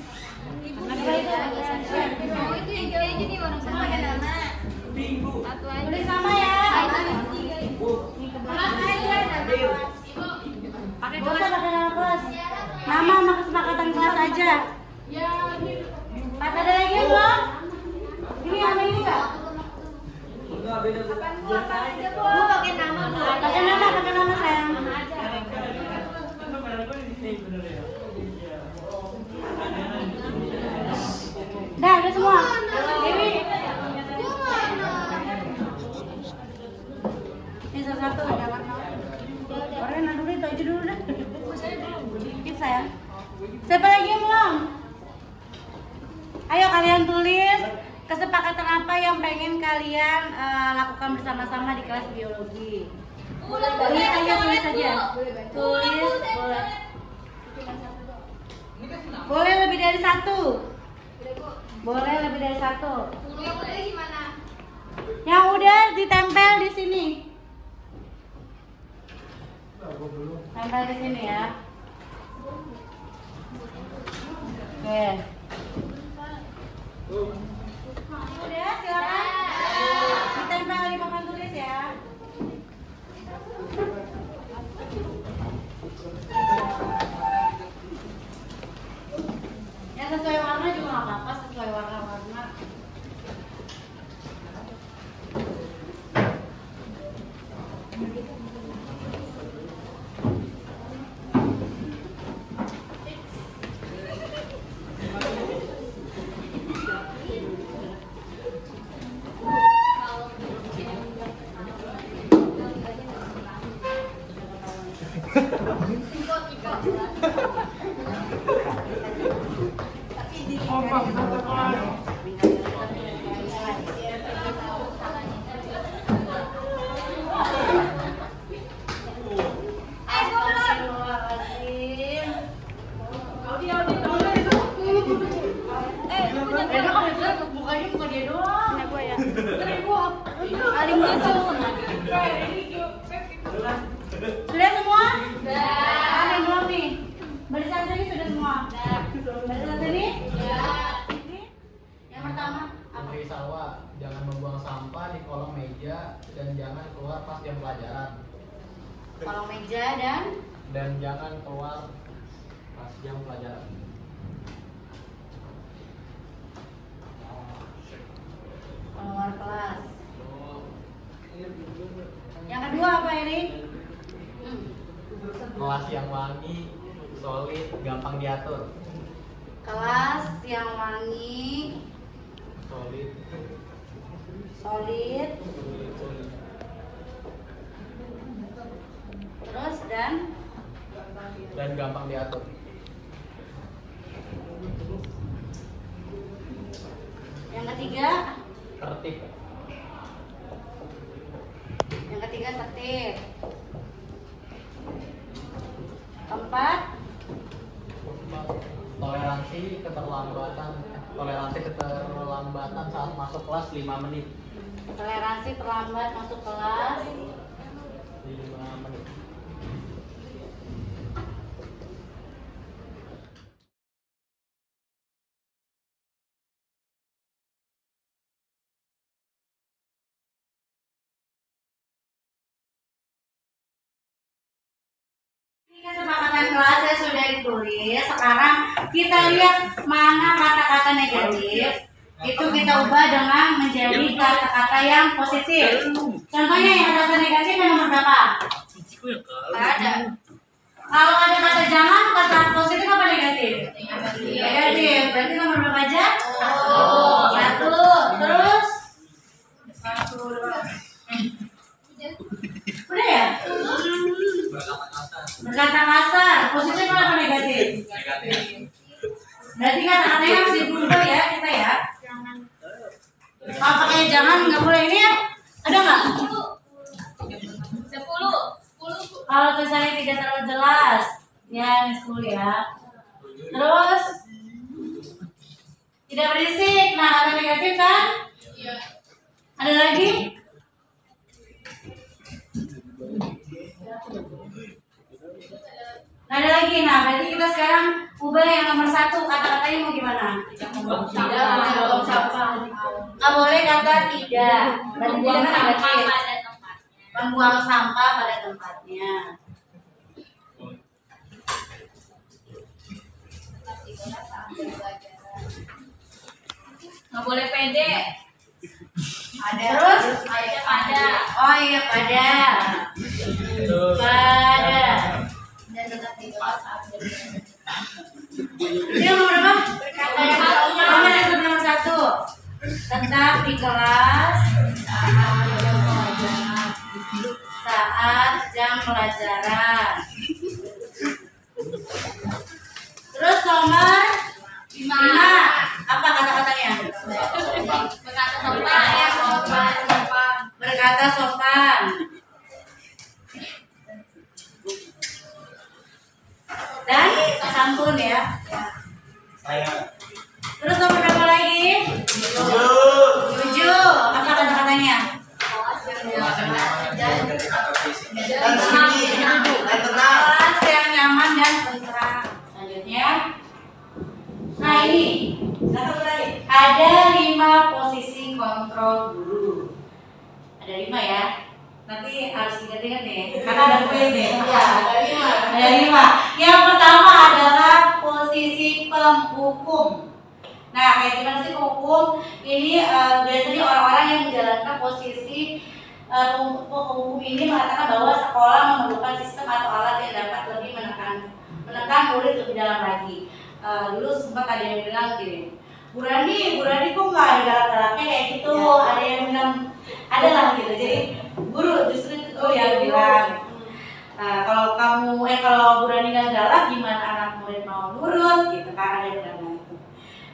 Oh itu yang kira jadi warna sama ya nama. Satu aja. Tulis sama ya. Gak usah pakai nama kelas. Nama sama kesepakatan kelas aja. Ada lagi yang belum? Ini sama ini enggak? Gue pakai nama. Pakai nama sayang. Dah, udah semua. Dewi. Ini satu ada warna. Warna dulu itu aja dulu dah. Dikit sayang. Siapa lagi yang belum? Ayo kalian tulis kesepakatan apa yang pengen kalian lakukan bersama-sama di kelas biologi. Tulis aja. Tulis boleh. Boleh lebih dari satu. Boleh lebih dari satu. Yang udah gimana? Yang udah ditempel di sini. Tempel di sini ya. Oke. Udah, silakan. Ditempel di papan tulis ya. Yang sesuai warna juga nggak apa-apa, sesuai warna-warna. Sudah semua? Sudah. Yang belum nih? Barisan sini sudah semua? Barisan sini? Yang pertama apa? Menteri Salwa, jangan membuang sampah di kolong meja dan jangan keluar pas jam pelajaran. Kolong meja dan jangan keluar pas jam pelajaran. keluar kelas. Yang kedua apa ini? Kelas yang wangi, solid, gampang diatur. Kelas yang wangi, solid, terus dan gampang diatur. Yang ketiga? Tertib. Yang ketiga tertib. Keempat? Toleransi keterlambatan saat masuk kelas 5 menit. Toleransi terlambat masuk kelas 5 menit. Kesepakatan kelasnya sudah ditulis. Sekarang kita lihat mana kata-kata negatif. Itu kita ubah dengan menjadi kata-kata yang positif. Contohnya yang kata negatif yang nomor berapa? Tidak ada. Kalau ada kata jangan, kata positif apa negatif? Negatif. berarti nomor berapa aja? Satu. Terus? Udah ya? Berkata kasar. Positif apa negatif? Berarti kata-katanya harus diubah ya kita ya. Kalau pakai jangan nggak boleh ini ya? Ada nggak? 10. Kalau tulisannya tidak terlalu jelas, ya 10 ya. Terus tidak berisik. Nah, ada negatif kan? Iya. Ada lagi? Nah, ada lagi. Nah, berarti kita sekarang ubah yang nomor 1. Kata-katanya mau gimana? Tidak. Nggak boleh kata tidak. Berarti tidak negatif. Membuang sampah pada tempatnya. Nggak boleh pede. Ada. Terus? Pada. Oh iya pada. Pada. Dan tetap di kelas saat belajar. Ini yang nomor berapa? Nomor 1. Tetap di kelas saat jam pelajaran. Terus nomor 5. Apa kata-katanya? Berkata sopan. Berkata sopan. Dan santun ya. Terus nomor berapa lagi? 7. Apa kata-katanya? Kelas yang nyaman dan tentram. Selanjutnya, nah ini ada 5 posisi kontrol guru. Ada 5 ya. Nanti harus ingat-ingat nih, karena ada kuis nih. Ya, ada 5. Ada 5. Yang pertama adalah posisi penghukum. Nah, kayak gimana sih penghukum? Ini biasanya orang-orang yang menjalankan posisi penghukum ini mengatakan bahwa sekolah memerlukan sistem atau alat yang dapat lebih menekan murid lebih dalam lagi. Dulu sempat ada yang bilang gini, Bu Rani kok nggak ada galak-galaknya kayak gitu? Ya. Ada yang bilang, ada lah gitu. Jadi guru justru itu yang bilang. Kalau Bu Rani nggak galak, gimana anak murid mau nurut? Gitu kan, ada yang bilang gitu.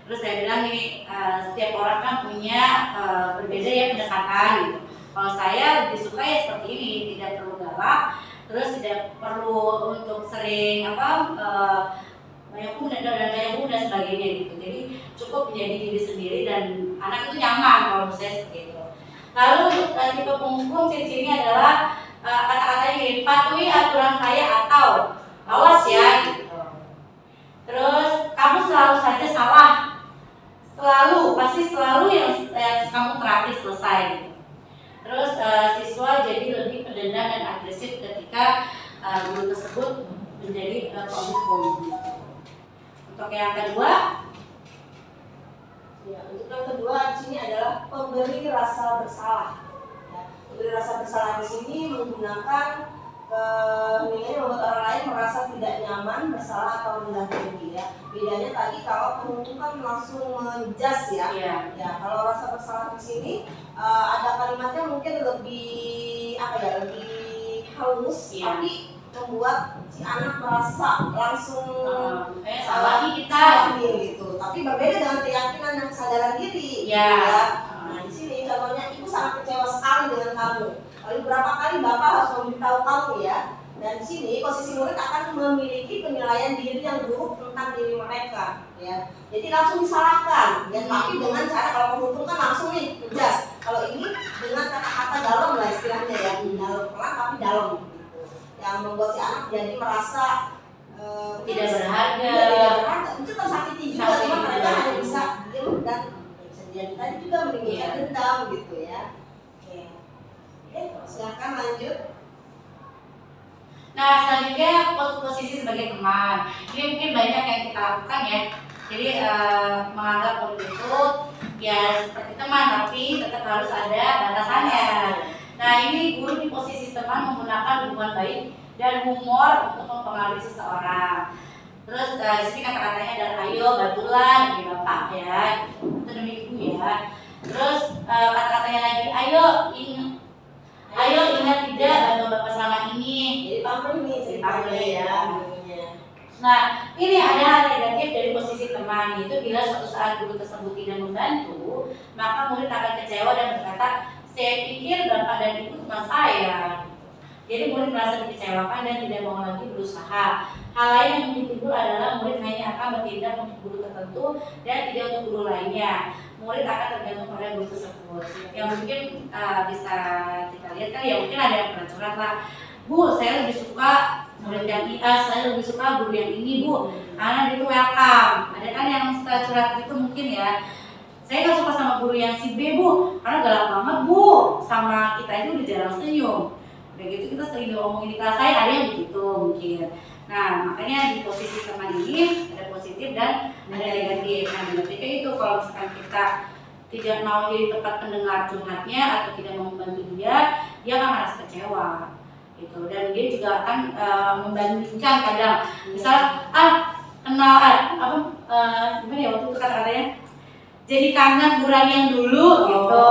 Terus saya bilang ini setiap orang kan punya berbeda ya pendekatan gitu. Kalau saya lebih suka ya seperti ini, tidak perlu galak, terus tidak perlu untuk sering banyak dan sebagainya gitu. Jadi cukup menjadi diri sendiri dan anak itu nyaman kalau menurut saya seperti itu. Lalu tipe penghukum ciri-cirinya adalah kata-katanya gini, patuhi aturan saya atau awas ya gitu. Terus kamu selalu saja salah, pasti selalu yang kamu terakhir selesai gitu. Terus siswa jadi lebih pendendam dan agresif ketika guru tersebut menjadi penghukum. Untuk yang kedua, ya, untuk yang kedua di sini adalah pemberi rasa bersalah. Ya, pemberi rasa bersalah di sini menggunakan nilai membuat orang lain merasa tidak nyaman, bersalah atau rendah tinggi ya. Bedanya tadi kalau penghukum kan langsung menjas ya. Ya, kalau rasa bersalah di sini ada kalimatnya mungkin lebih lebih halus, tapi membuat si anak merasa langsung salah kita gitu. Tapi berbeda dengan keyakinan dan kesadaran diri. Ya. Nah di sini contohnya ibu sangat kecewa sekali dengan kamu. Lalu berapa kali bapak harus memberitahu kamu ya. Dan di sini posisi murid akan memiliki penilaian diri yang buruk tentang diri mereka. Ya. Jadi langsung disalahkan. Ya. Tapi dengan cara kalau penghukum kan langsung nih tegas. Kalau ini dengan kata-kata dalam lah istilahnya ya. Dalam pelan tapi dalam. Yang membuat si anak jadi merasa tidak berharga, itu tersakiti juga, cuma mereka hanya bisa diam dan bisa jadi tadi juga menimbulkan dendam gitu ya. Oke, silakan lanjut. Nah selanjutnya posisi sebagai teman. Ini mungkin banyak yang kita lakukan ya. Jadi menganggap murid itu ya seperti teman, tapi tetap harus ada batasannya. Nah ini guru di posisi teman menggunakan hubungan baik dan humor untuk mempengaruhi seseorang. Terus di sini kata-katanya adalah ayo bantulah demi bapak ya, itu demi ibu ya. Terus kata-katanya lagi ayo ingat tidak bantu bapak selama ini. Jadi pamper nih ceritanya ya. Nah, ini ada hal negatif dari posisi teman, yaitu bila suatu saat guru tersebut tidak membantu, maka murid akan kecewa dan berkata, saya pikir bapak dan ibu teman saya. Jadi murid merasa dikecewakan dan tidak mau lagi berusaha. Hal lain yang mungkin timbul adalah murid hanya akan bertindak untuk guru tertentu dan tidak untuk guru lainnya. Murid akan tergantung pada guru tersebut. Yang mungkin bisa kita lihat kan, ya mungkin ada yang pernah curhat lah, Bu, saya lebih suka murid yang saya lebih suka guru yang ini, Bu, karena dia itu welcome. Ada kan yang setelah curhat itu mungkin ya, saya nggak suka sama guru yang si B, Bu, karena galak banget, Bu, sama kita itu udah jarang senyum. Udah gitu kita sering ngomongin di kelas saya, ada yang begitu mungkin. Nah, makanya di posisi teman ini ada positif dan ada negatif. Nah, negatifnya itu kalau misalkan kita tidak mau jadi tempat pendengar curhatnya atau tidak mau membantu dia akan merasa kecewa gitu. Dan dia juga akan membandingkan kadang, misal kenal gimana ya waktu itu kata-katanya, jadi kangen buran yang dulu gitu.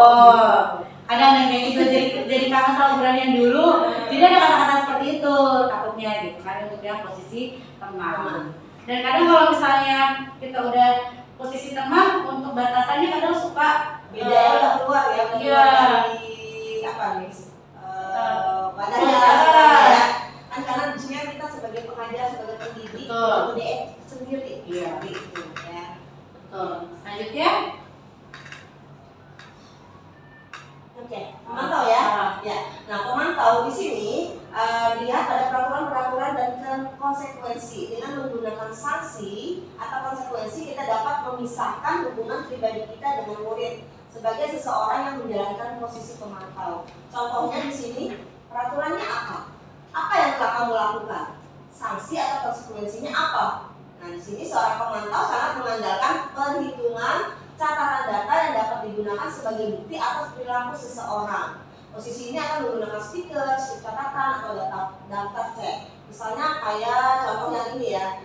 Ada yang kayak gitu, jadi kangen sama bulan yang dulu. Jadi ada kata-kata seperti itu takutnya gitu kan, untuk yang posisi teman. Dan kadang kalau misalnya kita udah posisi teman, untuk batasannya kadang suka beda ya, keluar ya, dari apa nih badannya ya. Kan karena di sini kita sebagai pengajar, sebagai pendidik, UDM sendiri. Iya, gitu ya. Betul. Selanjutnya. Oke, pemantau ya. Ya. Nah, pemantau di sini dilihat pada peraturan-peraturan dan konsekuensi. Dengan menggunakan sanksi atau konsekuensi, kita dapat memisahkan hubungan pribadi kita dengan murid sebagai seseorang yang menjalankan posisi pemantau. Contohnya di sini, peraturannya apa? Apa yang telah kamu lakukan? Sanksi atau konsekuensinya apa? Nah, di sini seorang pemantau sangat mengandalkan perhitungan catatan data yang dapat digunakan sebagai bukti atas perilaku seseorang. Posisi ini akan menggunakan stiker, slip catatan, atau daftar cek. Misalnya kayak contoh yang ini ya,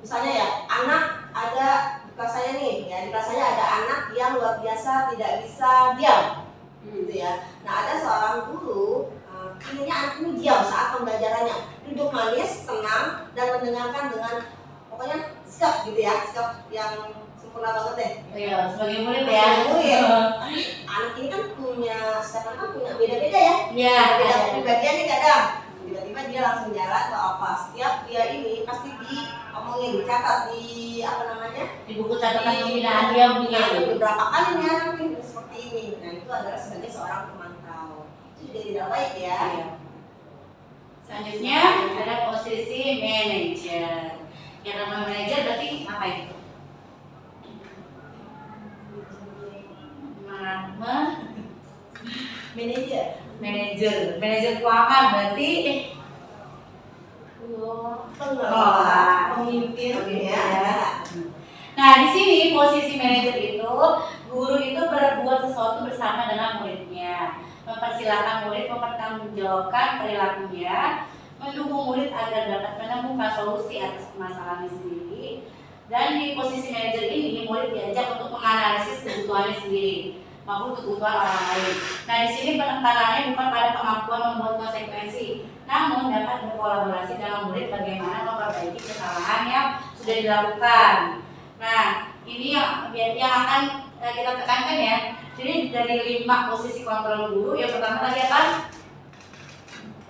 misalnya ya, anak ada di kelas saya nih, ya di kelas saya ada anak yang luar biasa tidak bisa diam, gitu ya. Nah, ada seorang guru, intinya anak ini diam saat pembelajarannya, duduk manis, tenang, dan mendengarkan dengan pokoknya sikap gitu ya, sikap yang sempurna banget deh. Iya, sebagai murid ya. Tapi anak ini kan setiap anak kan punya beda-beda ya. Iya. Beda kepribadian nih kadang. Tiba-tiba dia langsung jalan atau apa. Setiap dia ini pasti diomongin, dicatat di di buku catatan pembinaan dia punya. Beberapa kali nih anak ini seperti ini. Nah, itu adalah sebagai seorang pemantau. Itu juga tidak baik ya. Iya. Selanjutnya ada posisi manajer. Yang namanya manajer berarti apa itu? Manajer keuangan berarti pengelola, pemimpin ya. Nah, di sini posisi manajer itu, guru itu berbuat sesuatu bersama dengan muridnya, mempersilahkan murid mempertanggungjawabkan perilakunya, mendukung murid agar dapat menemukan solusi atas permasalahannya sendiri. Dan di posisi manajer ini, murid diajak untuk menganalisis kebutuhannya sendiri maupun kebutuhan orang lain. Nah, di sini penekanannya bukan pada kemampuan membuat konsekuensi, namun dapat berkolaborasi dengan murid bagaimana memperbaiki kesalahan yang sudah dilakukan. Nah, ini yang akan kita tekankan ya. Jadi dari 5 posisi kontrol guru, yang pertama tadi apa?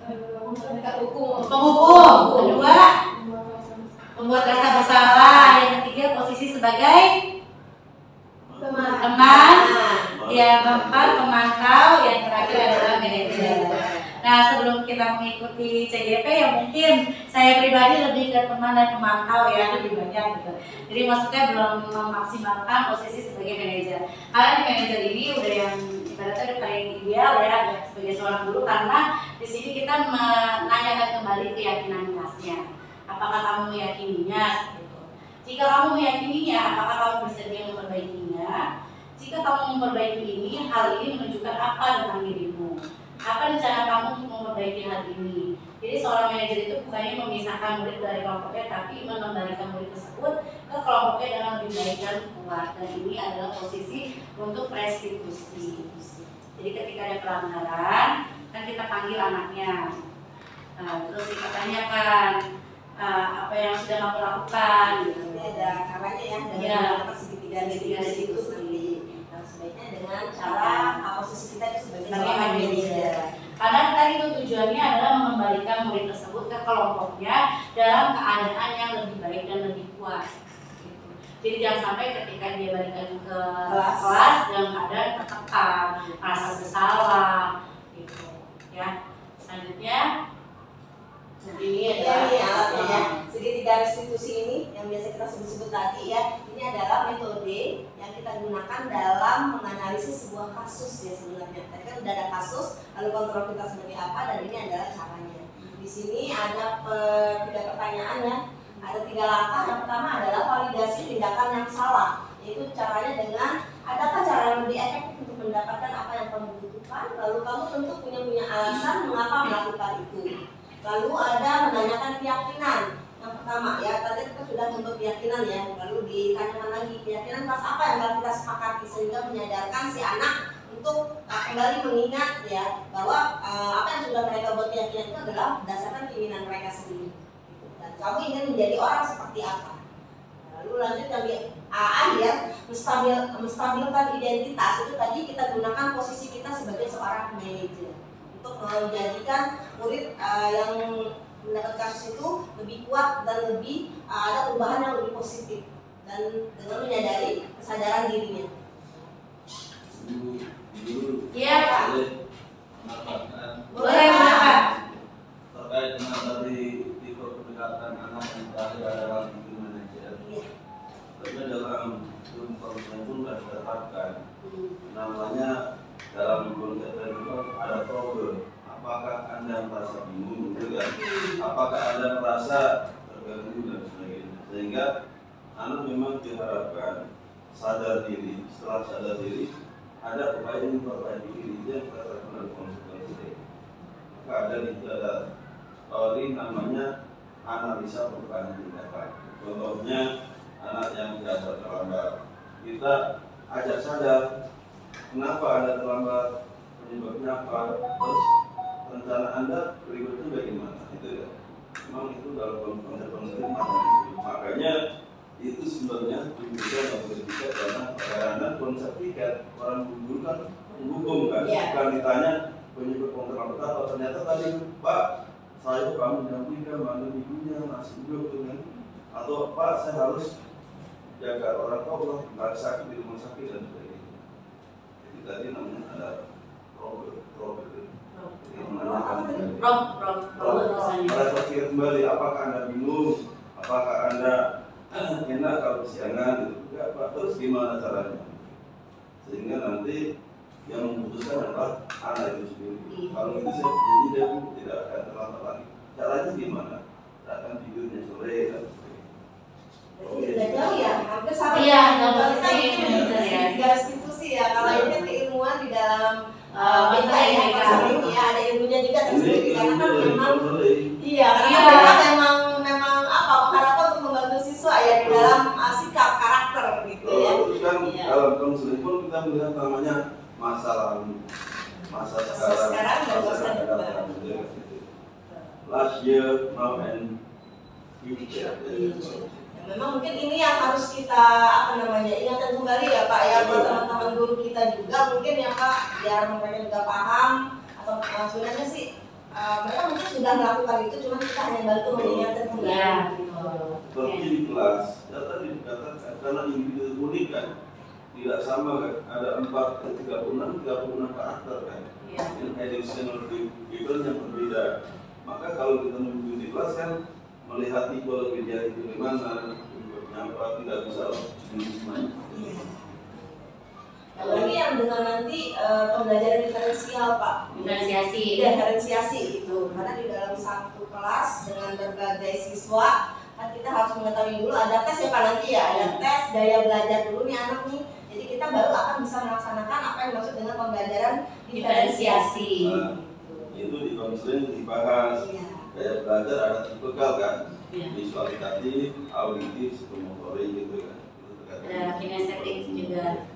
Penghukum. Kedua, membuat rasa bersalah. Yang ketiga, posisi sebagai teman. Yang keempat, pemantau. Yang terakhir adalah manajer. Nah, sebelum kita mengikuti CGP yang mungkin saya pribadi lebih ke teman dan pemantau ya, lebih banyak gitu. Jadi maksudnya belum memaksimalkan posisi sebagai manajer. Karena di manajer ini udah yang ibaratnya udah paling ideal ya sebagai seorang guru, karena di sini kita menanyakan kembali keyakinan kelasnya. Apakah kamu meyakininya seperti itu? Jika kamu meyakininya, apakah kamu bersedia memperbaikinya? Jika kamu memperbaiki ini, hal ini menunjukkan apa tentang dirimu? Apa rencana kamu untuk memperbaiki hal ini. Jadi seorang manajer itu bukannya memisahkan murid dari kelompoknya, tapi mengembalikan murid tersebut ke kelompoknya dengan lebih baik dan kuat. Dan ini adalah posisi untuk restitusi. Jadi ketika ada pelanggaran, kan kita panggil anaknya, terus kita tanyakan apa yang sudah kamu lakukan. Gitu. Ini ada caranya ya, dengan segitiga itu seperti sebaiknya dengan cara posisi kita itu sebagai seorang manajer. Karena tadi itu tujuannya adalah mengembalikan murid tersebut ke kelompoknya dalam keadaan yang lebih baik dan lebih kuat. Gitu. Jadi jangan sampai ketika dia balik lagi ke kelas dalam keadaan tertekan, merasa bersalah, gitu. Ya. Selanjutnya. Ini alatnya ya. Segitiga restitusi ini yang biasa kita sebut-sebut tadi ya, ini adalah metode yang kita gunakan dalam menganalisis sebuah kasus ya sebenarnya. Tadi kan udah ada kasus, lalu kontrol kita sebagai apa, dan ini adalah caranya. Di sini ada 3 pertanyaan ya, ada 3 langkah. Yang pertama adalah validasi tindakan yang salah, yaitu caranya dengan adakah cara yang lebih efektif untuk mendapatkan apa yang kamu butuhkan, lalu kamu tentu punya alasan mengapa melakukan itu. Lalu ada menanyakan keyakinan. Yang pertama ya, tadi kita sudah membentuk keyakinan ya, lalu ditanyakan lagi keyakinan pas apa yang telah kita sepakati, sehingga menyadarkan si anak untuk kembali mengingat ya bahwa apa yang sudah mereka buat keyakinan itu adalah berdasarkan keinginan mereka sendiri. Dan kamu ingin menjadi orang seperti apa? Lalu lanjut yang di akhir, menstabilkan identitas. Itu tadi kita gunakan posisi kita sebagai seorang manajer untuk menjadikan murid yang mendapat kasus itu lebih kuat dan lebih ada perubahan yang lebih positif, dan dengan menyadari kesadaran dirinya. Iya, Pak. Boleh, Pak. Terkait dengan tadi tipe pendekatan anak yang terakhir adalah tipe manajer. Tapi dalam ilmu pengetahuan pun sudah diterapkan. Namanya dalam konsep itu ada problem. Apakah Anda merasa bingung, gitu kan? Apakah Anda merasa terganggu dan sebagainya? Sehingga anak memang diharapkan sadar diri. Setelah sadar diri, ada upaya memperbaiki diri yang berdasarkan dari konsekuensi. Maka ada teori namanya analisa perubahan tindakan. Contohnya anak yang biasa terlambat, kita ajak sadar kenapa Anda terlambat, penyebabnya apa, terus rencana Anda berikutnya bagaimana, itu ya. Memang itu dalam konsep-konsep makanya itu sebenarnya juga berbeda karena karena konsep tiket orang guru kan menghukum kan, bukan ditanya penyebab keterlambatan apa, ternyata tadi Pak saya kamu dampingkan mana ibunya masih hidup dengan, atau Pak saya harus jaga orang tua nggak sakit di rumah sakit dan sebagainya. Jadi tadi namanya ada problem. Refleksi kembali, apakah Anda bingung, apakah Anda enak kalau kesiangan gitu, terus gimana caranya? Sehingga nanti yang memutuskan adalah anak itu sendiri. Kalau itu saya jadi dia tidak akan terlambat lagi. Caranya gimana? Tidak akan tidurnya sore dan sebagainya. Tidak jauh ya, hampir sama. Iya, tiga restitusi ya. Kalau ini kan keilmuan di dalam beda ya, ada ilmunya juga tersendiri karena kan memang memang apa mengharapkan untuk membantu siswa ya di dalam sikap karakter gitu ya. Kan dalam konseling pun kita melihat namanya masa lalu, masa sekarang dan masa depan. Last year, now and future. Memang mungkin ini yang harus kita ingatkan kembali ya Pak ya, buat teman-teman guru kita juga mungkin ya Pak, biar mereka juga paham atau sebenarnya sih mereka mungkin sudah melakukan itu, cuma kita hanya bantu mengingatkan kembali. Seperti di kelas, data dikatakan karena individu unik kan, tidak sama kan, ada 36 karakter kan, yang additional people yang berbeda. Maka kalau kita menuju di kelas kan melihat tipe kerja itu bagaimana, apa tidak bisa semuanya. Lagi yang dengan nanti pembelajaran diferensial Pak, diferensiasi itu, karena di dalam satu kelas dengan berbagai siswa kan kita harus mengetahui dulu ada tes ya Pak nanti ya, ada tes daya belajar dulu nih anak nih, jadi kita baru akan bisa melaksanakan apa yang dimaksud dengan pembelajaran diferensiasi. itu di konseling dibahas. Kayak belajar ada tipe kan, visualitatif, auditif, psikomotorik gitu kan. Ada kinestetik juga.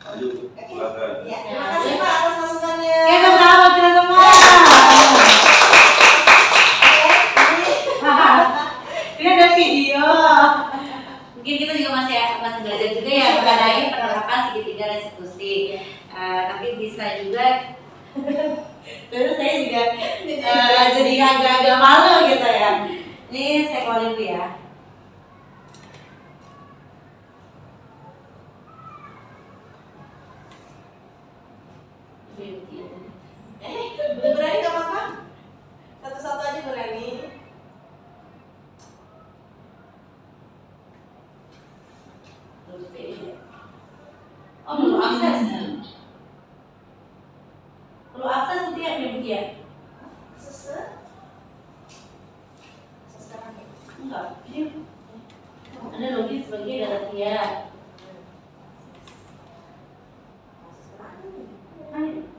Lanjut, silakan. Ya, terima kasih Pak atas masukannya. Ya, sama kita semua. Ini ada video. Mungkin kita juga masih belajar juga ya mengenai penerapan segitiga restitusi. Tapi bisa juga. Terus saya juga jadi agak-agak malu gitu ya. Ini saya keluarin dulu ya. Berani gak apa-apa? Satu-satu aja berani. Oh, perlu akses. Perlu akses seperti apa ya? Enggak. Ada logis sebagai data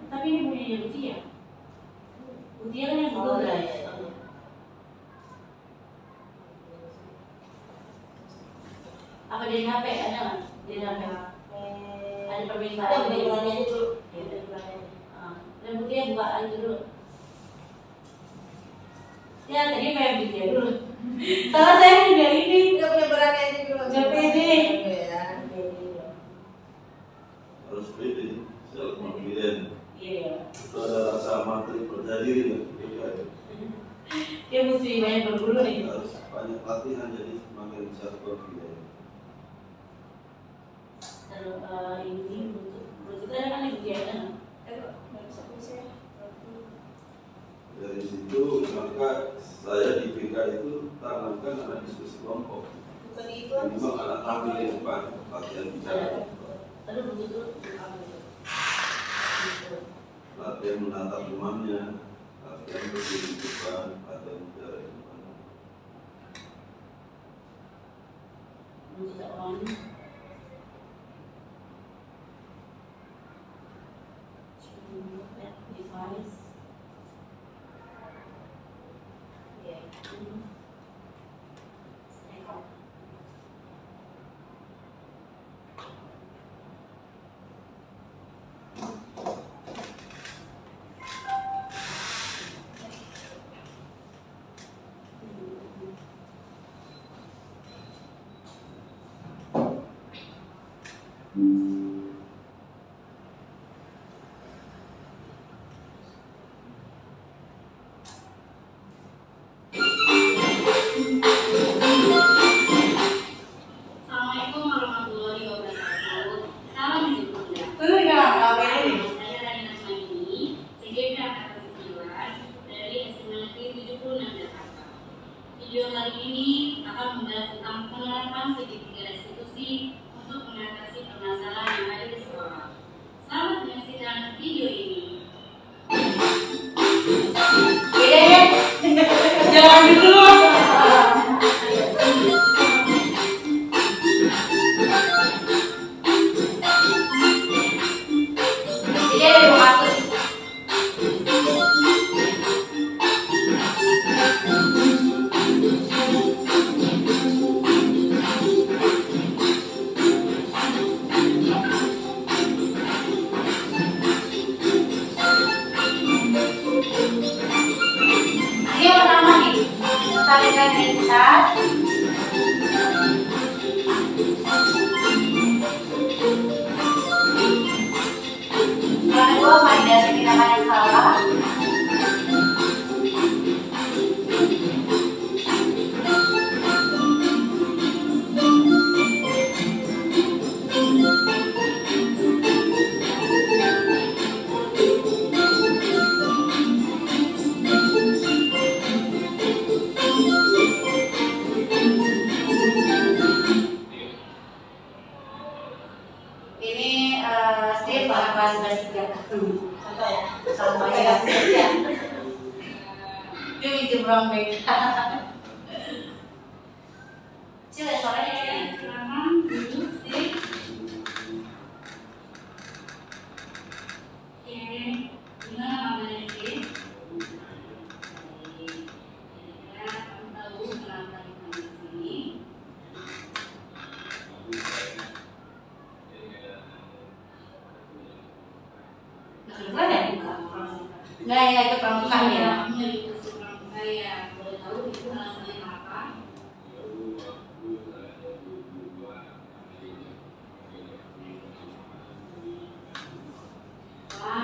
tapi ini punya yang Utia. Utia kan yang Google Drive. Apa di HP ada nggak? Di HP ada permintaan Ada bulannya aja dulu. Dan Utia buka aja dulu. Ya tadi pengen video dulu. Salah saya juga ini. Nggak punya berani aja dulu. Nggak pede. Harus pede, self confident. Iya. Itu ada rasa materi percaya diri. Dia mesti banyak berburu nih. Harus banyak latihan jadi semakin self confident. Terus ini menurut kita kan ibu dia kan. Dari situ maka saya di PK itu tanamkan anak diskusi kelompok. Bukan itu. Memang anak tampil di depan latihan bicara. Aduh begitu. Latihan menatap temannya, latihan berdiri di depan, latihan bicara di depan. Menurut orang device. Assalamualaikum warahmatullahi wabarakatuh. Salam sejahtera. Betul nggak? Ngapain? Saya Rani Nasmani, CGP Angkatan 9 dari SMA Negeri 76 Jakarta. Video kali ini akan membahas tentang penerapan segitiga restitusi untuk mengatasi permasalahan yang ada di sekolah. Selamat menyaksikan video ini. Jangan dulu. Jadi ada dua kasus. Ini yang pertama nih, tarikan identitas. Yang kedua, validasi tindakan yang salah. Ini Steve kelas 3 dulu. Contoh ya. Sampai ya. Dia minjem ruang BK. Cil, suaranya ya. Silakan duduk, Steve. Gimana kabarnya, Steve? ikut pramuka ya. Ikut pramuka ya. Boleh tahu itu alasannya apa?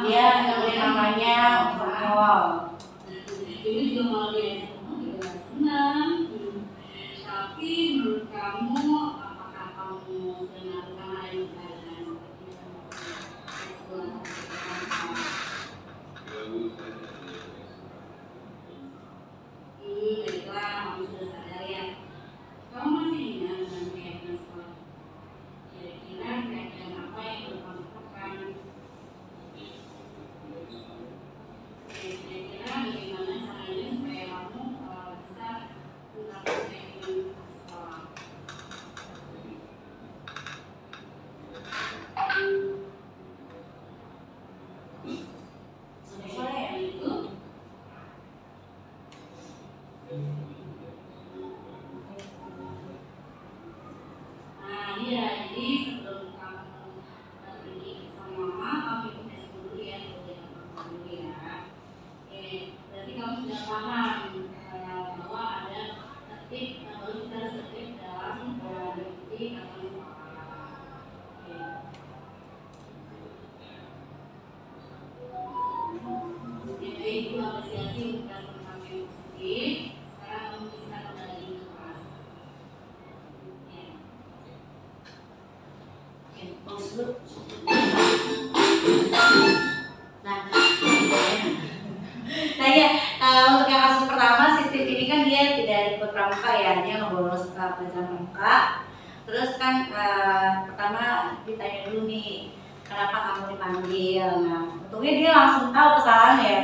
Dia namanya overall. Ini juga mau dia senang. Tapi menurut kamu, apakah kamu benar karena yang baiklah, kamu sudah sadar ya. Kamu masih ingat dengan keyakinan sekolah? Kira-kira keyakinan apa yang kamu lakukan? Kira-kira bagaimana caranya supaya kamu bisa menerapkan keyakinan sekolah? Sore ya itu. Nah iya, jadi sebelum kamu pergi sama mama, kamu ikut tes dulu ya, dulu ya. Oke, berarti kamu sudah paham bahwa ada tertib, lalu kita tertib dalam mengikuti kata sekolah. Oke, baik, itu apresiasi untuk kamu yang positif. Sekarang kamu bisa kembali ke kelas. Nah ya, untuk yang kasus pertama, si Steve ini kan dia tidak ikut pramuka ya, dia ngebolos pelajaran pramuka. Terus kan pertama ditanya dulu nih, kenapa kamu dipanggil? Nah, untungnya dia langsung tahu kesalahannya ya.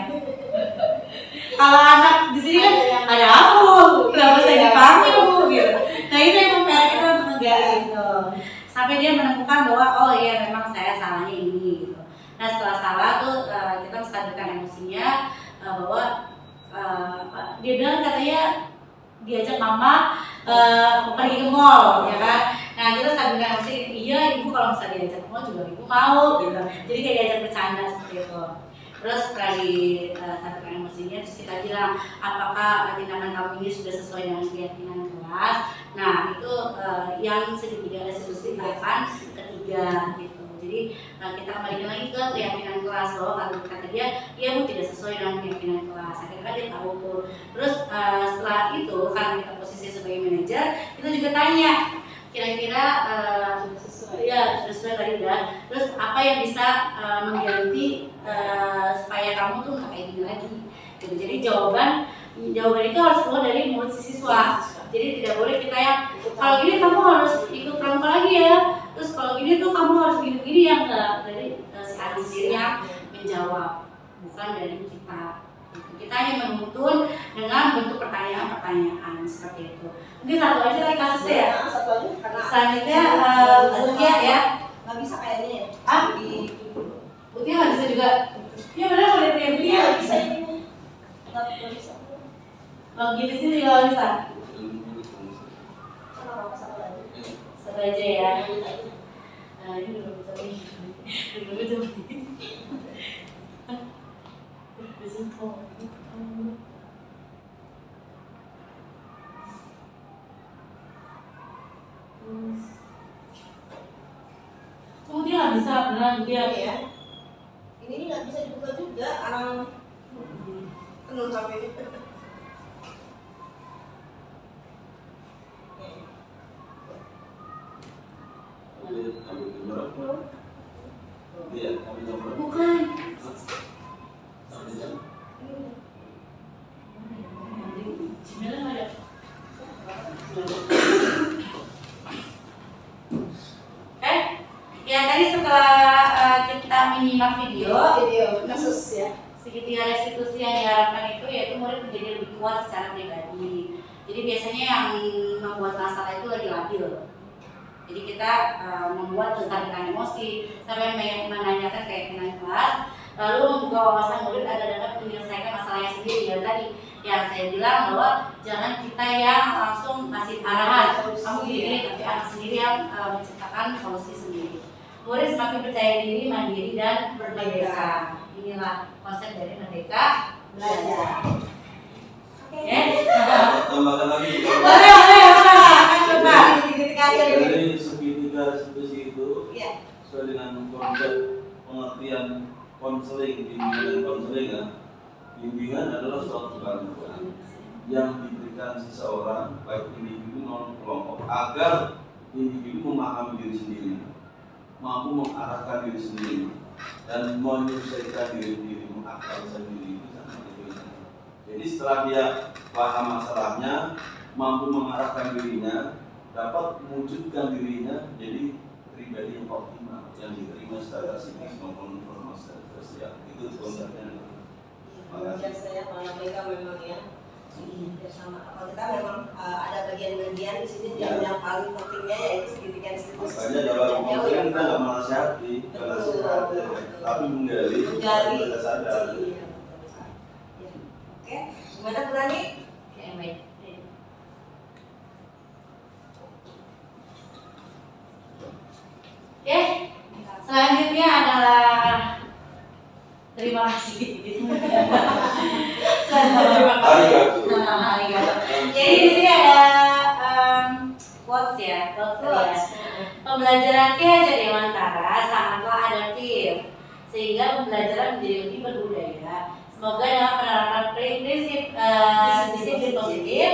Kalau anak di sini kan ada apa bu? Kenapa saya dipanggil bu? Gitu. Nah itu yang PR kita untuk enggak gitu. Sampai dia menemukan bahwa oh iya memang saya salahnya ini gitu. Nah setelah salah tuh kita menstabilkan emosinya bahwa dia bilang katanya diajak mama pergi ke mall ya kan. Nah kita stabilkan emosi, iya ibu kalau misalnya diajak ke mall juga ibu mau gitu. Jadi kayak diajak bercanda seperti itu. Terus setelah distabilkan emosinya terus kita bilang apakah tindakan kamu ini sudah sesuai dengan keyakinan kelas. Nah itu yang segitiga resolusi tahapan ketiga gitu. Jadi kita kembalikan lagi ke keyakinan kelas bahwa kalau kata dia bu tidak sesuai dengan keyakinan kelas. Akhirnya dia tahu tuh. Terus setelah itu karena kita posisi sebagai manajer kita juga tanya kira-kira sudah sesuai tadi udah. Terus apa yang bisa mengganti supaya kamu tuh nggak kayak gini lagi gitu. Jadi jawaban itu harus keluar dari mulut si siswa. Jadi tidak boleh kita yang kalau gini kamu harus ikut pramuka lagi ya. Terus kalau gini tuh kamu harus gini-gini yang enggak. Dari si anak sendiri yang menjawab, bukan dari kita. Kita hanya menuntun dengan bentuk pertanyaan-pertanyaan seperti itu. Mungkin satu aja lagi kasusnya ya. Satu aja karena selanjutnya Butia ya. nggak bisa kayaknya ya. Butia nggak bisa juga. Iya benar boleh punya Butia. Nggak bisa ini. Nggak bisa. Kalau gini sih juga nggak bisa. Satu aja ya. Nah ini belum bisa nih. Belum bisa nih. Oh dia nggak bisa beneran dia ya. Ini nggak bisa dibuka juga orang penuh sampai ini. Bukan. Ya tadi setelah kita menyimak video kasus ya. segitiga restitusi yang diharapkan itu yaitu murid menjadi lebih kuat secara pribadi. Jadi biasanya yang membuat masalah itu lagi labil. Jadi kita membuat kestabilan emosi sampai menanyakan keyakinan kelas, lalu membuka wawasan murid agar dapat menyelesaikan masalahnya sendiri. Ya tadi yang saya bilang bahwa jangan kita yang langsung ngasih arahan, kamu gini, tapi anak sendiri yang menciptakan solusi sendiri. Murid semakin percaya diri, mandiri dan merdeka. Inilah konsep dari merdeka belajar. Tambahkan lagi. Boleh, akan coba. Dari segitiga spesies itu, Iya. sesuai dengan konsep pengertian konseling, bimbingan konseling ya. Bimbingan adalah suatu bantuan yang diberikan seseorang baik individu maupun kelompok agar individu memahami diri sendiri, mampu mengarahkan diri sendiri, dan menyelesaikan diri sendiri, mengakalisasi diri itu sama dengan. Jadi setelah dia paham masalahnya, mampu mengarahkan dirinya, dapat mewujudkan dirinya jadi pribadi yang optimal, yang diterima secara psikis maupun informasi sosial. Itu konsepnya. Belajar saya kalau mereka memang ya sama. Kalau kita memang ada bagian-bagian di sini yang paling pentingnya yaitu segitiga distribusi. Makanya dalam konseling kita nggak menasihati, tapi menggali kita sadar. Oke, gimana Bu Rani? Baik. Oke, selanjutnya adalah terima kasih. Jadi di sini ada quotes ya, quotes. Pembelajaran Ki Hajar Dewantara sangatlah adaptif sehingga pembelajaran menjadi lebih berbudaya. Semoga dengan penerapan prinsip disiplin positif,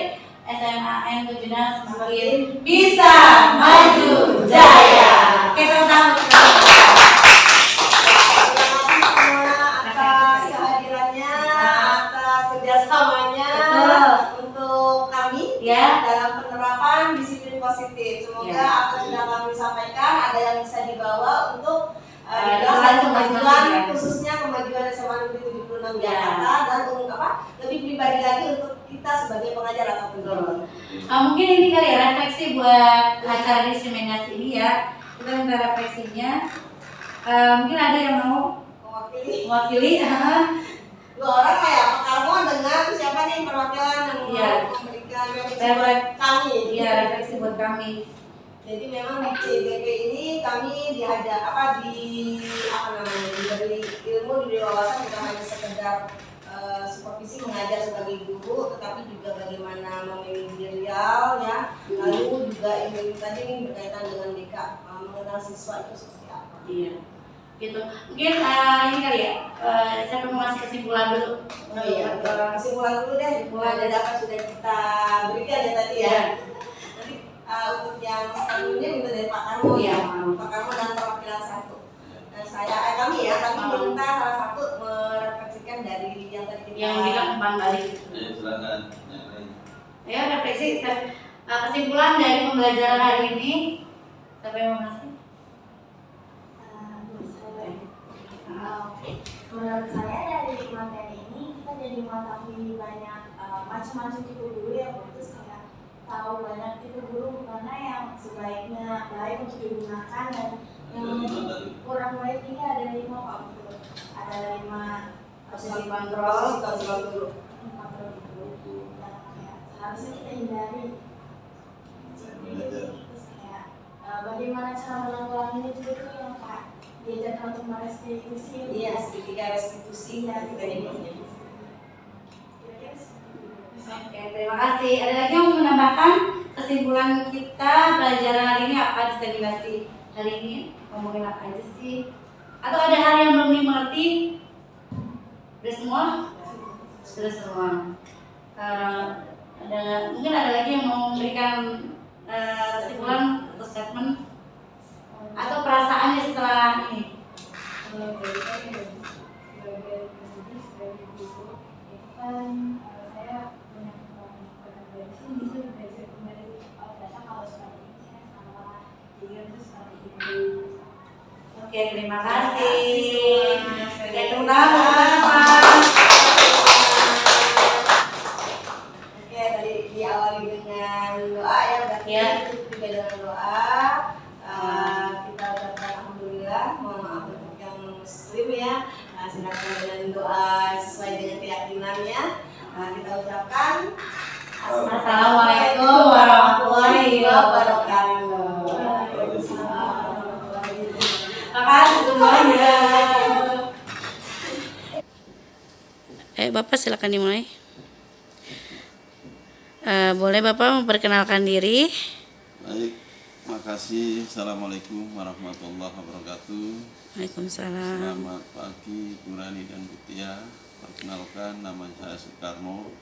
SMAN Tujuan semakin bisa maju jaya. Oke, tepuk tangan. Dalam penerapan disiplin positif. Semoga apa yang sudah kami sampaikan ada yang bisa dibawa untuk kemajuan, khususnya kemajuan SMA Negeri 76 Jakarta dan lebih pribadi lagi untuk kita sebagai pengajar atau pendidik. Mungkin ini kali ya refleksi buat acara diseminasi ini ya. Kita minta refleksinya. Mungkin ada yang mau mewakili. Dua orang lah ya, Pak Karmo dengan siapa nih perwakilan yang memberikan refleksi buat kami. Iya, refleksi buat kami. Jadi memang di CDP ini kami diberi ilmu, diberi wawasan, bukan hanya sekedar supervisi mengajar sebagai guru, tetapi juga bagaimana memanajerial ya. Lalu juga ini tadi ini berkaitan dengan BK, mengenal siswa itu seperti apa. Iya. Gitu. Mungkin ini kali ya. Saya mau ngasih kesimpulan dulu. Oh iya, kesimpulan dulu deh. Kesimpulan dapat sudah kita berikan ya tadi ya. Nanti untuk yang selanjutnya minta dari Pak Karmo ya. Pak Karmo dan perwakilan satu. Kami meminta salah satu merefleksikan dari yang tadi kita yang bilang umpan balik. Silakan. Ya, refleksi kesimpulan dari pembelajaran hari ini. Siapa yang mau ngasih? Menurut saya dari materi ini kita jadi mengetahui banyak macam-macam tipe guru yang bagus, kayak tahu banyak tipe guru mana yang sebaiknya baik untuk digunakan dan yang kurang baik. Ini ada 5 Pak Guru, ada 5 posisi kontrol guru. Seharusnya kita hindari. Terus kayak bagaimana cara menanggulanginya juga tuh yang Pak diajarkan untuk merestitusi. Iya, segitiga restitusi ya, kita ini. Oke, terima kasih. Ada lagi yang mau menambahkan kesimpulan kita pelajaran hari ini apa, diseminasi hari ini ngomongin apa aja sih? Atau ada hal yang belum dimengerti? Sudah semua? Sudah semua. Mungkin ada lagi yang mau memberikan kesimpulan atau statement atau perasaannya setelah ini? Sebagai pendidik, sebagai guru, itu kan saya banyak banget dari sini bisa belajar kembali. Oh ternyata kalau seperti ini saya salah, jadi harus seperti ini. Oke, terima kasih. Tepuk tangan. Oke, tadi diawali dengan doa ya, berarti juga dengan doa. Kita ucapkan alhamdulillah, mohon maaf untuk yang muslim ya. Silakan dengan doa sesuai dengan keyakinannya. Kita ucapkan Assalamualaikum warahmatullahi wabarakatuh. Terima kasih semuanya. Ayo Bapak silakan dimulai. Boleh Bapak memperkenalkan diri? Baik, makasih. Assalamualaikum warahmatullahi wabarakatuh. Waalaikumsalam. Selamat pagi Bu Rani dan Bu Tia. Perkenalkan, nama saya Soekarno,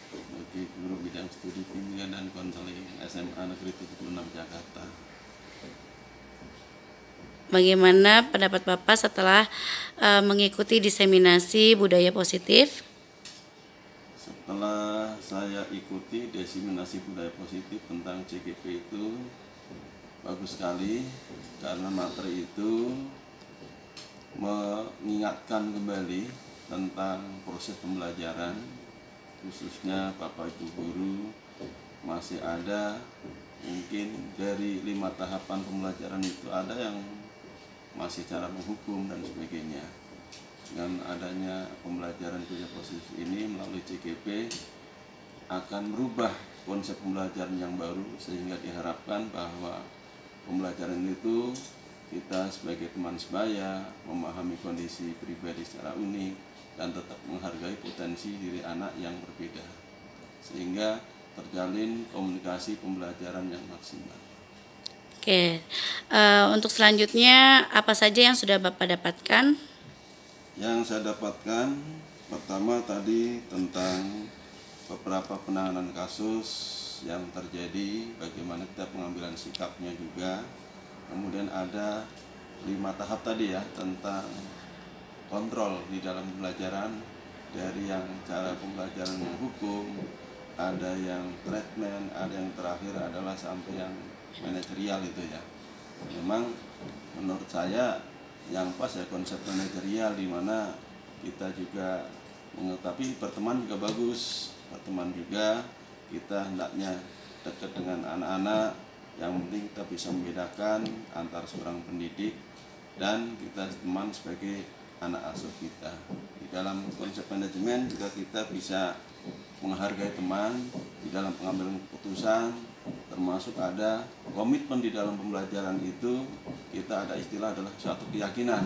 sebagai guru bidang studi bimbingan dan konseling SMA Negeri 76 Jakarta. Bagaimana pendapat Bapak setelah mengikuti diseminasi budaya positif? Setelah saya ikuti diseminasi budaya positif tentang CGP itu bagus sekali, karena materi itu mengingatkan kembali tentang proses pembelajaran, khususnya Bapak Ibu guru masih ada mungkin dari 5 tahapan pembelajaran itu ada yang masih cara menghukum dan sebagainya. Dengan adanya pembelajaran budaya positif ini melalui CGP akan merubah konsep pembelajaran yang baru, sehingga diharapkan bahwa pembelajaran itu kita sebagai teman sebaya memahami kondisi pribadi secara unik dan tetap menghargai potensi diri anak yang berbeda, sehingga terjalin komunikasi pembelajaran yang maksimal. Oke, untuk selanjutnya apa saja yang sudah Bapak dapatkan? Yang saya dapatkan pertama tadi tentang beberapa penanganan kasus yang terjadi, bagaimana kita pengambilan sikapnya juga. Kemudian ada 5 tahap tadi ya, tentang kontrol di dalam pembelajaran, dari yang cara pembelajaran menghukum, ada yang treatment, ada yang terakhir adalah sampai yang manajerial itu ya. Memang menurut saya yang pas ya konsep manajerial, di mana kita juga mengetahui berteman juga bagus, berteman juga kita hendaknya dekat dengan anak-anak, yang penting kita bisa membedakan antara seorang pendidik dan kita teman sebagai anak asuh kita. Di dalam konsep manajemen juga kita bisa menghargai teman di dalam pengambilan keputusan, termasuk ada komitmen di dalam pembelajaran itu. Kita ada istilah adalah suatu keyakinan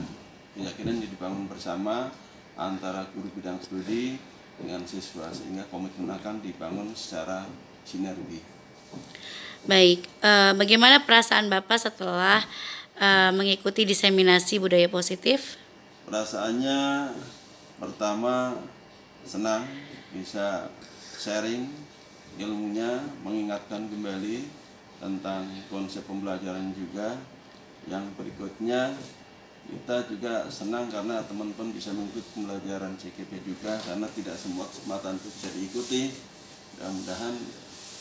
yang dibangun bersama antara guru bidang studi dengan siswa, sehingga komitmen akan dibangun secara sinergi. Baik, bagaimana perasaan Bapak setelah mengikuti diseminasi budaya positif? Perasaannya pertama senang bisa sharing ilmunya, mengingatkan kembali tentang konsep pembelajaran juga. Yang berikutnya kita juga senang karena teman-teman bisa mengikuti pembelajaran CGP juga, karena tidak semua kesempatan itu bisa diikuti. Mudah-mudahan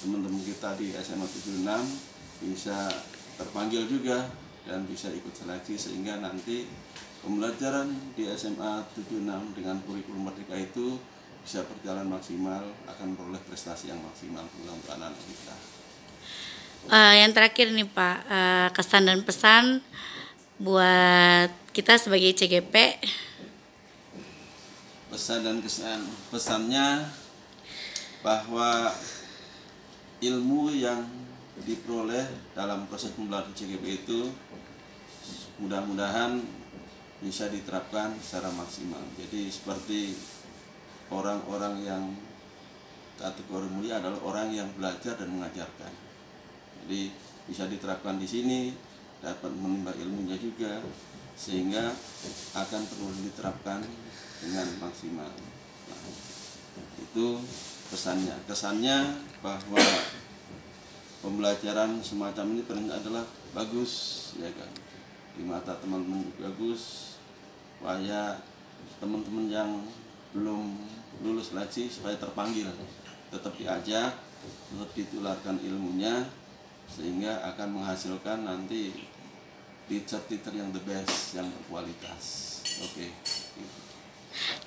teman-teman kita di SMA 76 bisa terpanggil juga dan bisa ikut seleksi, sehingga nanti pembelajaran di SMA 76 dengan kurikulum merdeka itu bisa berjalan maksimal, akan memperoleh prestasi yang maksimal untuk anak-anak kita. Yang terakhir nih Pak, kesan dan pesan buat kita sebagai CGP. Pesan dan pesannya bahwa ilmu yang diperoleh dalam proses pembelajaran CGP itu mudah-mudahan bisa diterapkan secara maksimal. Jadi seperti orang-orang yang kategori mulia adalah orang yang belajar dan mengajarkan. Jadi bisa diterapkan di sini, dapat menimba ilmunya juga, sehingga akan perlu diterapkan dengan maksimal. Nah, itu pesannya. Kesannya bahwa pembelajaran semacam ini ternyata adalah bagus, ya kan? Di mata teman-teman juga bagus, supaya teman-teman yang belum lulus seleksi supaya terpanggil, tetap diajak, tetap ditularkan ilmunya, sehingga akan menghasilkan nanti teacher yang the best, yang berkualitas. Oke.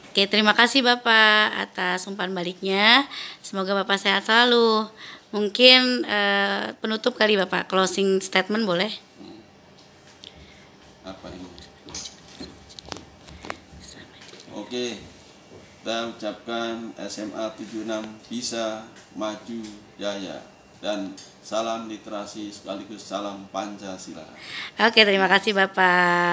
Oke, terima kasih Bapak atas umpan baliknya. Semoga Bapak sehat selalu. Mungkin penutup kali Bapak, closing statement boleh? Apa ini? Oke, kita ucapkan SMA 76 bisa maju jaya, dan salam literasi sekaligus salam Pancasila. Oke, terima kasih Bapak.